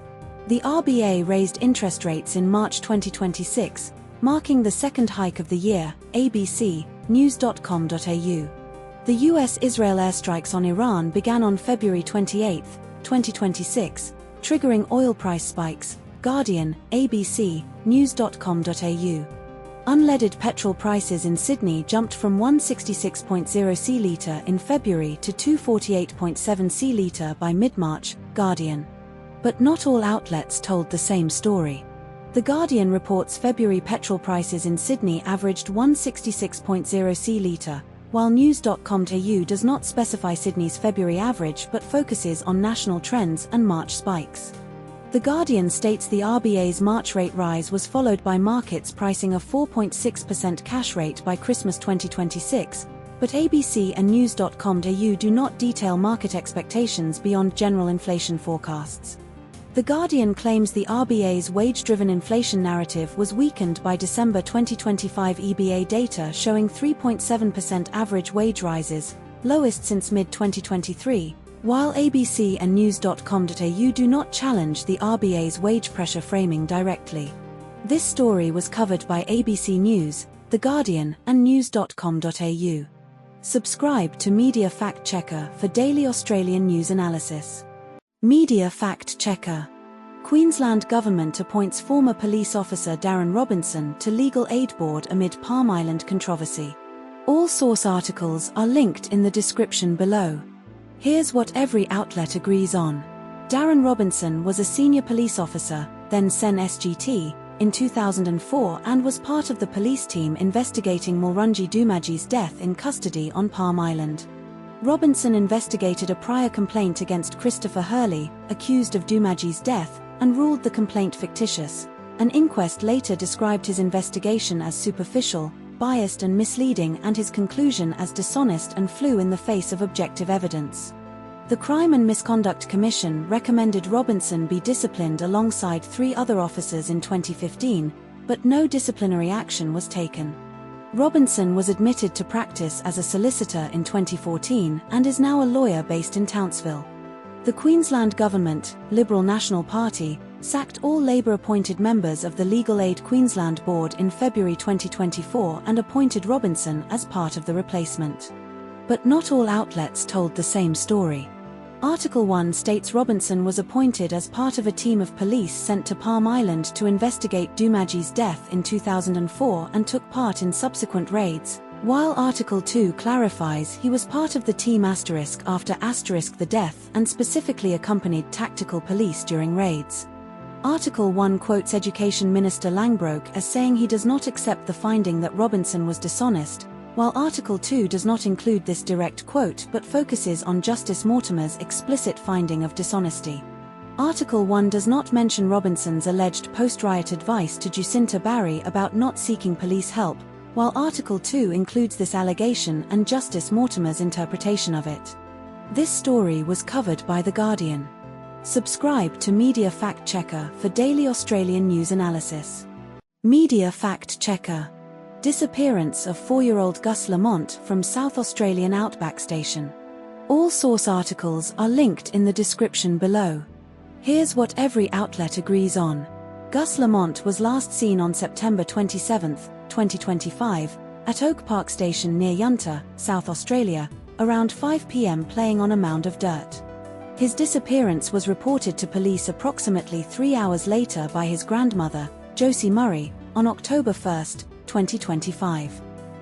The RBA raised interest rates in March 2026, marking the second hike of the year, ABC, news.com.au. The US-Israel airstrikes on Iran began on February 28, 2026, triggering oil price spikes, Guardian, ABC, news.com.au. Unleaded petrol prices in Sydney jumped from 166.0 c-litre in February to 248.7 c-litre by mid-March, Guardian. But not all outlets told the same story. The Guardian reports February petrol prices in Sydney averaged 166.0 c-litre, while news.com.au does not specify Sydney's February average but focuses on national trends and March spikes. The Guardian states the RBA's March rate rise was followed by markets pricing a 4.6% cash rate by Christmas 2026, but ABC and news.com.au do not detail market expectations beyond general inflation forecasts. The Guardian claims the RBA's wage-driven inflation narrative was weakened by December 2025 EBA data showing 3.7% average wage rises, lowest since mid-2023, while ABC and news.com.au do not challenge the RBA's wage pressure framing directly. This story was covered by ABC News, The Guardian, and news.com.au. Subscribe to Media Fact Checker for daily Australian news analysis. Media Fact Checker. Queensland Government appoints former police officer Darren Robinson to Legal Aid Board amid Palm Island controversy. All source articles are linked in the description below. Here's what every outlet agrees on. Darren Robinson was a senior police officer, then Sen SGT, in 2004 and was part of the police team investigating Mulrunji Doomadgee's death in custody on Palm Island. Robinson investigated a prior complaint against Christopher Hurley, accused of Doomadgee's death, and ruled the complaint fictitious. An inquest later described his investigation as superficial, biased and misleading and his conclusion as dishonest and flew in the face of objective evidence. The Crime and Misconduct Commission recommended Robinson be disciplined alongside 3 other officers in 2015, but no disciplinary action was taken. Robinson was admitted to practice as a solicitor in 2014 and is now a lawyer based in Townsville. The Queensland Government, Liberal National Party, sacked all Labor-appointed members of the Legal Aid Queensland Board in February 2024 and appointed Robinson as part of the replacement. But not all outlets told the same story. Article 1 states Robinson was appointed as part of a team of police sent to Palm Island to investigate Doomadgee's death in 2004 and took part in subsequent raids, while Article 2 clarifies he was part of the team after the death and specifically accompanied tactical police during raids. Article 1 quotes Education Minister Langbroek as saying he does not accept the finding that Robinson was dishonest, while Article 2 does not include this direct quote but focuses on Justice Mortimer's explicit finding of dishonesty. Article 1 does not mention Robinson's alleged post-riot advice to Jacinta Barry about not seeking police help, while Article 2 includes this allegation and Justice Mortimer's interpretation of it. This story was covered by The Guardian. Subscribe to Media Fact Checker for daily Australian news analysis. Media Fact Checker. Disappearance of 4-year-old Gus Lamont from South Australian Outback Station. All source articles are linked in the description below. Here's what every outlet agrees on. Gus Lamont was last seen on September 27, 2025, at Oak Park Station near Yunta, South Australia, around 5 p.m. playing on a mound of dirt. His disappearance was reported to police approximately 3 hours later by his grandmother, Josie Murray, on October 1, 2025.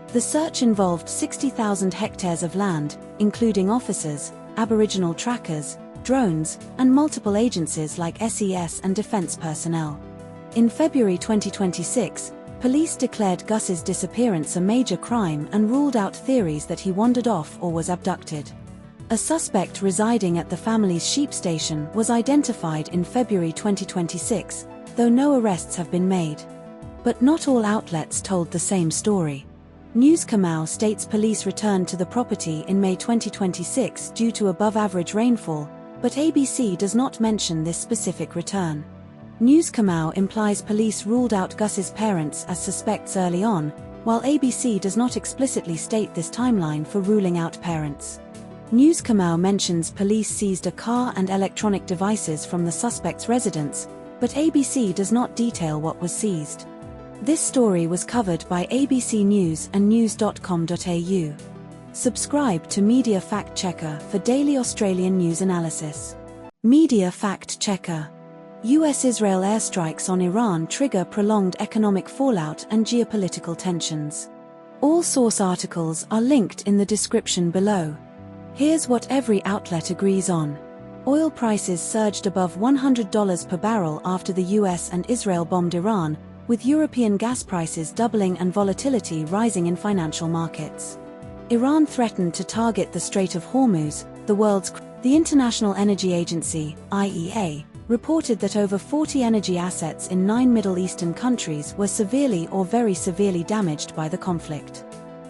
The search involved 60,000 hectares of land, including officers, Aboriginal trackers, drones, and multiple agencies like SES and defense personnel. In February 2026, police declared Gus's disappearance a major crime and ruled out theories that he wandered off or was abducted. A suspect residing at the family's sheep station was identified in February 2026, though no arrests have been made. But not all outlets told the same story. News Kamau states police returned to the property in May 2026 due to above-average rainfall, but ABC does not mention this specific return. News Kamau implies police ruled out Gus's parents as suspects early on, while ABC does not explicitly state this timeline for ruling out parents. News Kamau mentions police seized a car and electronic devices from the suspect's residence, but ABC does not detail what was seized. This story was covered by ABC News and news.com.au. Subscribe to Media Fact Checker for daily Australian news analysis. Media Fact Checker. US-Israel airstrikes on Iran trigger prolonged economic fallout and geopolitical tensions. All source articles are linked in the description below. Here's what every outlet agrees on. Oil prices surged above $100 per barrel after the US and Israel bombed Iran, with European gas prices doubling and volatility rising in financial markets. Iran threatened to target the Strait of Hormuz, the International Energy Agency, IEA, reported that over 40 energy assets in 9 Middle Eastern countries were severely or very severely damaged by the conflict.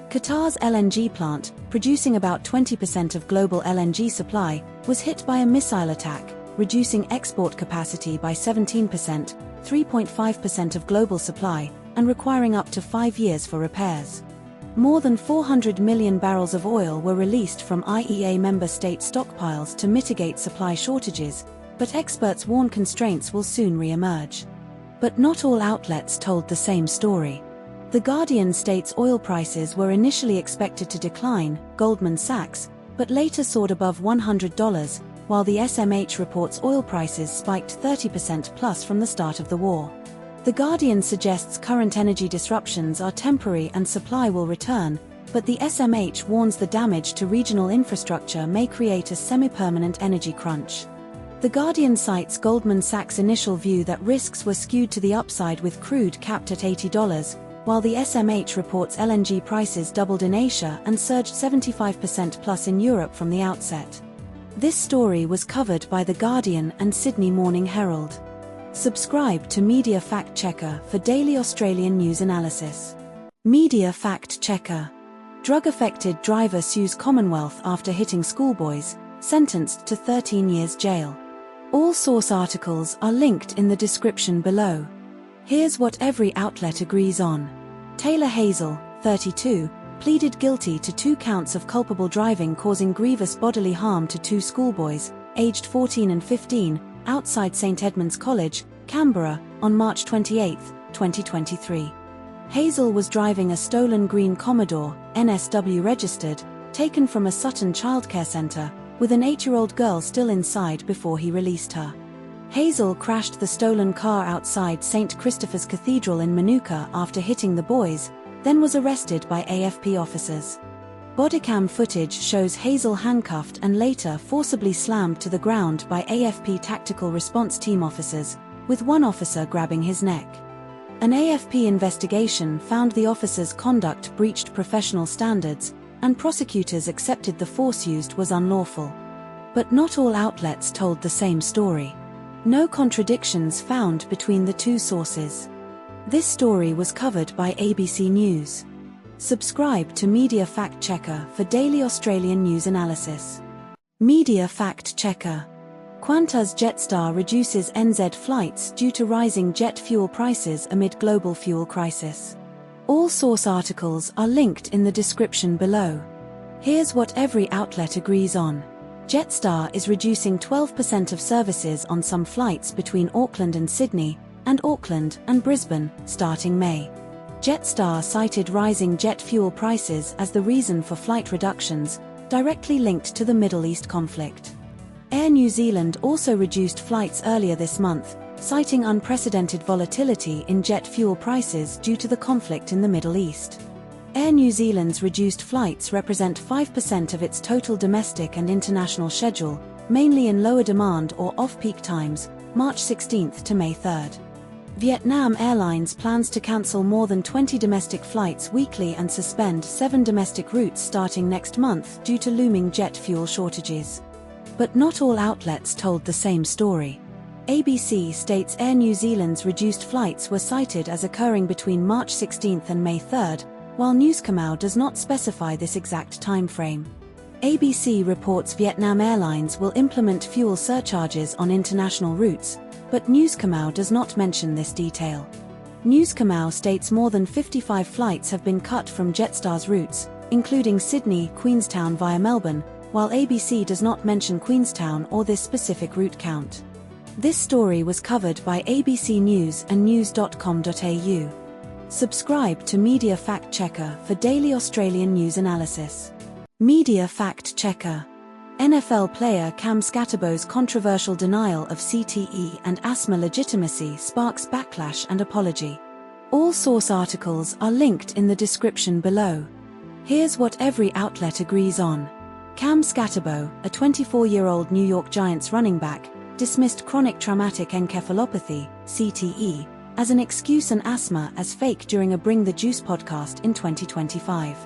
Qatar's LNG plant, producing about 20% of global LNG supply, was hit by a missile attack, reducing export capacity by 17%, 3.5% of global supply, and requiring up to 5 years for repairs. More than 400 million barrels of oil were released from IEA member state stockpiles to mitigate supply shortages, but experts warn constraints will soon re-emerge. But not all outlets told the same story. The Guardian states oil prices were initially expected to decline, Goldman Sachs, but later soared above $100, while the SMH reports oil prices spiked 30% plus from the start of the war. The Guardian suggests current energy disruptions are temporary and supply will return, but the SMH warns the damage to regional infrastructure may create a semi-permanent energy crunch. The Guardian cites Goldman Sachs' initial view that risks were skewed to the upside with crude capped at $80, while the SMH reports LNG prices doubled in Asia and surged 75% plus in Europe from the outset. This story was covered by The Guardian and Sydney Morning Herald. Subscribe to Media Fact Checker for daily Australian news analysis. Media Fact Checker. Drug-affected driver sues Commonwealth after hitting schoolboys, sentenced to 13 years jail. All source articles are linked in the description below. Here's what every outlet agrees on. Taylor Hazel, 32, pleaded guilty to 2 counts of culpable driving causing grievous bodily harm to 2 schoolboys, aged 14 and 15, outside St Edmunds College, Canberra, on March 28, 2023. Hazel was driving a stolen green Commodore, NSW registered, taken from a Sutton childcare centre, with an 8-year-old girl still inside before he released her. Hazel crashed the stolen car outside St Christopher's Cathedral in Manuka after hitting the boys, then was arrested by AFP officers. Bodycam footage shows Hazel handcuffed and later forcibly slammed to the ground by AFP Tactical Response Team officers, with one officer grabbing his neck. An AFP investigation found the officer's conduct breached professional standards, and prosecutors accepted the force used was unlawful. But not all outlets told the same story. No contradictions found between the 2 sources. This story was covered by ABC News. Subscribe to Media Fact Checker for daily Australian news analysis. Media Fact Checker. Qantas Jetstar reduces NZ flights due to rising jet fuel prices amid global fuel crisis. All source articles are linked in the description below. Here's what every outlet agrees on. Jetstar is reducing 12% of services on some flights between Auckland and Sydney, and Auckland and Brisbane, starting May. Jetstar cited rising jet fuel prices as the reason for flight reductions, directly linked to the Middle East conflict. Air New Zealand also reduced flights earlier this month, citing unprecedented volatility in jet fuel prices due to the conflict in the Middle East. Air New Zealand's reduced flights represent 5% of its total domestic and international schedule, mainly in lower demand or off-peak times, March 16 to May 3. Vietnam Airlines plans to cancel more than 20 domestic flights weekly and suspend 7 domestic routes starting next month due to looming jet fuel shortages. But not all outlets told the same story. ABC states Air New Zealand's reduced flights were cited as occurring between March 16 and May 3, while Newscomau does not specify this exact time frame. ABC reports Vietnam Airlines will implement fuel surcharges on international routes, but Newscomau does not mention this detail. Newscomau states more than 55 flights have been cut from Jetstar's routes, including Sydney, Queenstown via Melbourne, while ABC does not mention Queenstown or this specific route count. This story was covered by ABC News and news.com.au. Subscribe to Media Fact Checker for daily Australian news analysis. Media Fact Checker. NFL player Cam Scatterbo's controversial denial of CTE and asthma legitimacy sparks backlash and apology. All source articles are linked in the description below. Here's what every outlet agrees on. Cam Scatterbo, a 24-year-old New York Giants running back, dismissed chronic traumatic encephalopathy, CTE, as an excuse and asthma as fake during a Bring the Juice podcast in 2025.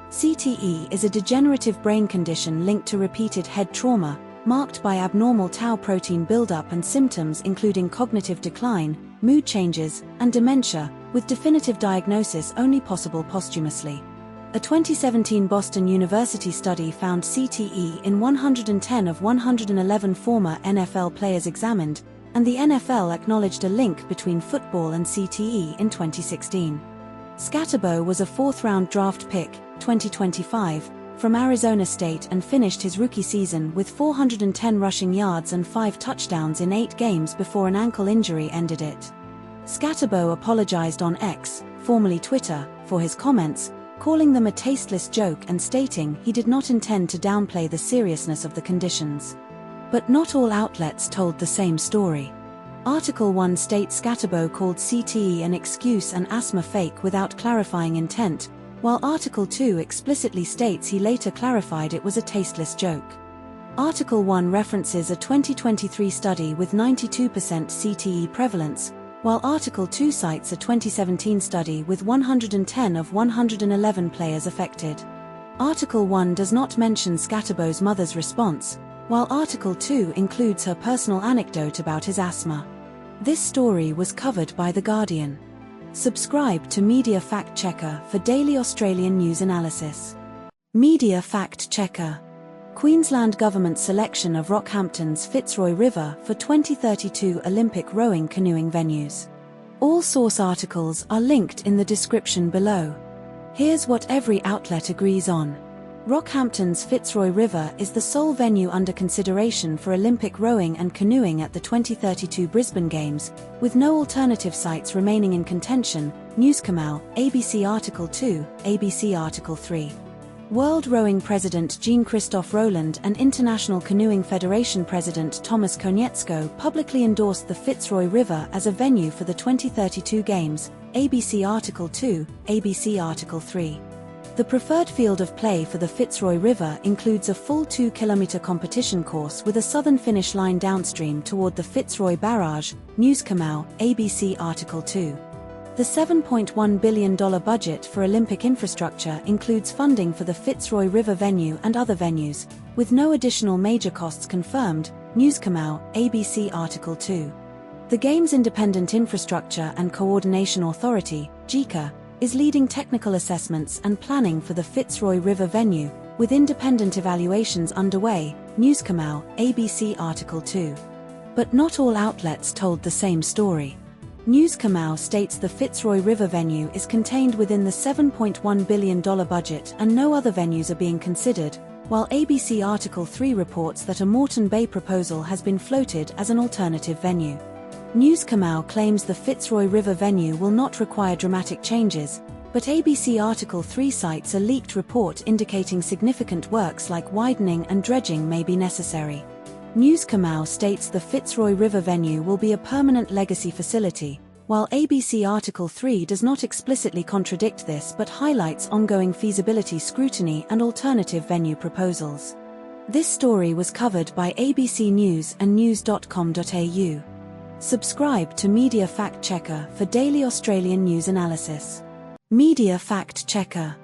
CTE is a degenerative brain condition linked to repeated head trauma, marked by abnormal tau protein buildup and symptoms including cognitive decline, mood changes, and dementia, with definitive diagnosis only possible posthumously. A 2017 Boston University study found CTE in 110 of 111 former NFL players examined, and the NFL acknowledged a link between football and CTE in 2016. Scatterbo was a fourth-round draft pick, 2025, from Arizona State and finished his rookie season with 410 rushing yards and 5 touchdowns in 8 games before an ankle injury ended it. Scatterbo apologized on X, formerly Twitter, for his comments, calling them a tasteless joke and stating he did not intend to downplay the seriousness of the conditions. But not all outlets told the same story. Article 1 states Scatterbo called CTE an excuse and asthma fake without clarifying intent, while Article 2 explicitly states he later clarified it was a tasteless joke. Article 1 references a 2023 study with 92% CTE prevalence, while Article 2 cites a 2017 study with 110 of 111 players affected. Article 1 does not mention Scatterbo's mother's response, while Article 2 includes her personal anecdote about his asthma. This story was covered by The Guardian. Subscribe to Media Fact Checker for daily Australian news analysis. Media Fact Checker. Queensland Government selection of Rockhampton's Fitzroy River for 2032 Olympic rowing canoeing venues. All source articles are linked in the description below. Here's what every outlet agrees on. Rockhampton's Fitzroy River is the sole venue under consideration for Olympic rowing and canoeing at the 2032 Brisbane Games, with no alternative sites remaining in contention. Newscomau, ABC Article 2, ABC Article 3. World Rowing President Jean-Christophe Roland and International Canoeing Federation President Thomas Konietzko publicly endorsed the Fitzroy River as a venue for the 2032 Games, ABC Article 2, ABC Article 3. The preferred field of play for the Fitzroy River includes a full 2-kilometre competition course with a southern finish line downstream toward the Fitzroy Barrage. Newscomau, ABC Article 2. The $7.1 billion budget for Olympic infrastructure includes funding for the Fitzroy River venue and other venues, with no additional major costs confirmed. Newscomau, ABC Article 2. The Games Independent Infrastructure and Coordination Authority, JICA, is leading technical assessments and planning for the Fitzroy River venue, with independent evaluations underway. Newscomau, ABC Article 2. But not all outlets told the same story. Newscomau states the Fitzroy River venue is contained within the $7.1 billion budget and no other venues are being considered, while ABC Article 3 reports that a Moreton Bay proposal has been floated as an alternative venue. Newscomau claims the Fitzroy River venue will not require dramatic changes, but ABC Article 3 cites a leaked report indicating significant works like widening and dredging may be necessary. News Kamau states the Fitzroy River venue will be a permanent legacy facility, while ABC Article 3 does not explicitly contradict this but highlights ongoing feasibility scrutiny and alternative venue proposals. This story was covered by ABC News and news.com.au. Subscribe to Media Fact Checker for daily Australian news analysis. Media Fact Checker.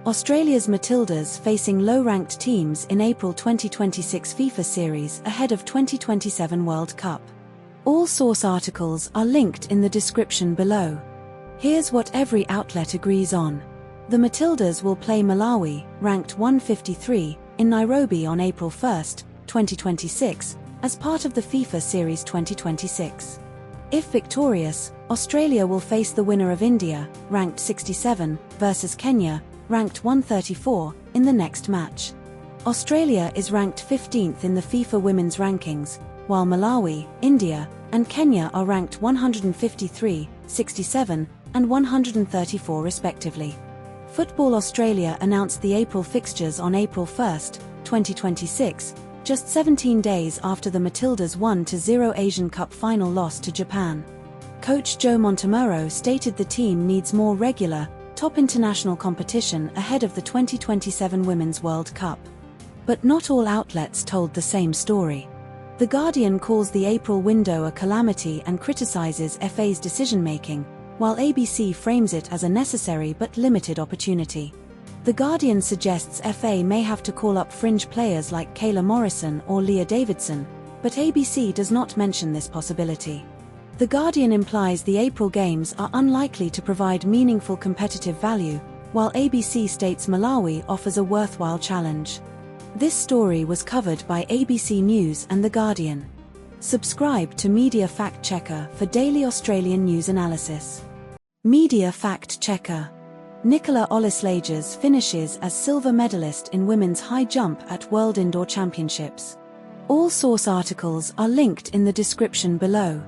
Australia's Matildas facing low-ranked teams in April 2026 FIFA series ahead of 2027 World Cup. All source articles are linked in the description below. Here's what every outlet agrees on. The Matildas will play Malawi, ranked 153, in Nairobi on April 1, 2026, as part of the FIFA Series 2026. If victorious, Australia will face the winner of India, ranked 67, versus Kenya, ranked 134, in the next match. Australia is ranked 15th in the FIFA Women's Rankings, while Malawi, India, and Kenya are ranked 153, 67, and 134 respectively. Football Australia announced the April fixtures on April 1, 2026, just 17 days after the Matildas' 1-0 Asian Cup final loss to Japan. Coach Joe Montemurro stated the team needs more regular, top international competition ahead of the 2027 Women's World Cup. But not all outlets told the same story. The Guardian calls the April window a calamity and criticizes FA's decision-making, while ABC frames it as a necessary but limited opportunity. The Guardian suggests FA may have to call up fringe players like Kayla Morrison or Leah Davidson, but ABC does not mention this possibility. The Guardian implies the April games are unlikely to provide meaningful competitive value, while ABC states Malawi offers a worthwhile challenge. This story was covered by ABC News and The Guardian. Subscribe to Media Fact Checker for daily Australian news analysis. Media Fact Checker. Nicola Ollislages finishes as silver medalist in women's high jump at World Indoor Championships. All source articles are linked in the description below.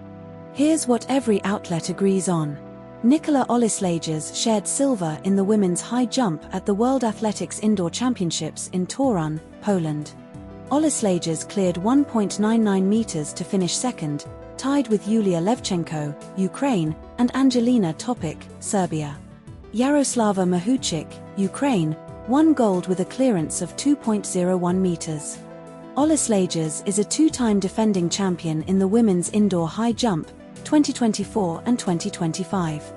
Here's what every outlet agrees on. Nicola Ollislages shared silver in the women's high jump at the World Athletics Indoor Championships in Torun, Poland. Ollislages cleared 1.99 meters to finish second, tied with Yulia Levchenko, Ukraine, and Angelina Topic, Serbia. Yaroslava Mahuchik, Ukraine, won gold with a clearance of 2.01 meters. Ollislages is a two-time defending champion in the women's indoor high jump, 2024 and 2025.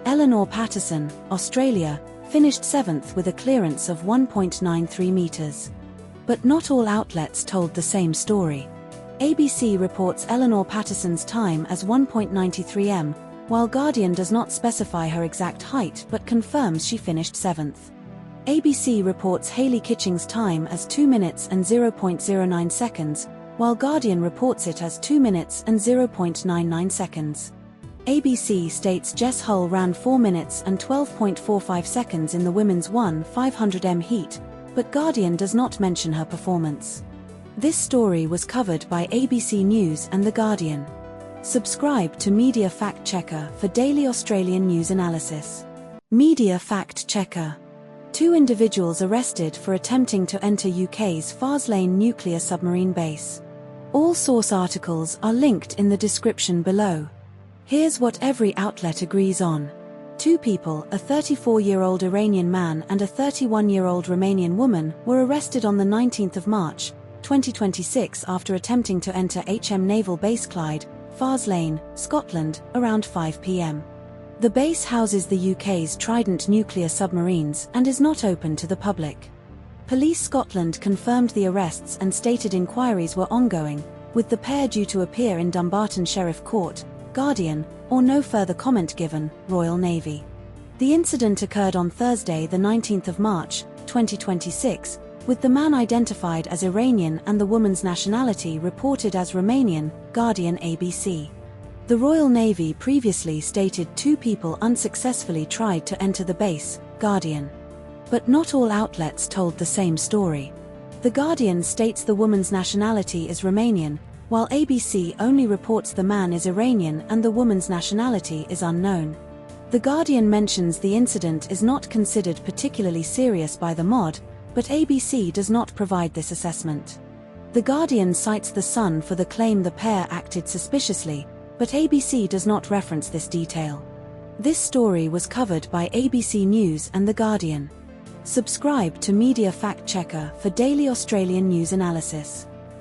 Eleanor Patterson, Australia, finished 7th with a clearance of 1.93 meters. But not all outlets told the same story. ABC reports Eleanor Patterson's time as 1.93 m, while Guardian does not specify her exact height but confirms she finished 7th. ABC reports Hayley Kitching's time as 2 minutes and 0.09 seconds, while Guardian reports it as 2 minutes and 0.99 seconds. ABC states Jess Hull ran 4 minutes and 12.45 seconds in the women's 1/500 m heat, but Guardian does not mention her performance. This story was covered by ABC News and The Guardian. Subscribe to Media Fact Checker for daily Australian news analysis. Media Fact Checker. 2 individuals arrested for attempting to enter UK's Farslane nuclear submarine base. All source articles are linked in the description below. Here's what every outlet agrees on. 2 people, a 34-year-old Iranian man and a 31-year-old Romanian woman, were arrested on the 19th of March, 2026 after attempting to enter HM Naval Base Clyde, Farslane, Scotland, around 5 p.m. The base houses the UK's Trident nuclear submarines and is not open to the public. Police Scotland confirmed the arrests and stated inquiries were ongoing, with the pair due to appear in Dumbarton Sheriff Court, Guardian, or no further comment given, Royal Navy. The incident occurred on Thursday the 19th of March, 2026, with the man identified as Iranian and the woman's nationality reported as Romanian, Guardian ABC. The Royal Navy previously stated 2 people unsuccessfully tried to enter the base, Guardian. But not all outlets told the same story. The Guardian states the woman's nationality is Romanian, while ABC only reports the man is Iranian and the woman's nationality is unknown. The Guardian mentions the incident is not considered particularly serious by the MOD, but ABC does not provide this assessment. The Guardian cites The Sun for the claim the pair acted suspiciously, but ABC does not reference this detail. This story was covered by ABC News and The Guardian. Subscribe to Media Fact Checker for daily Australian news analysis.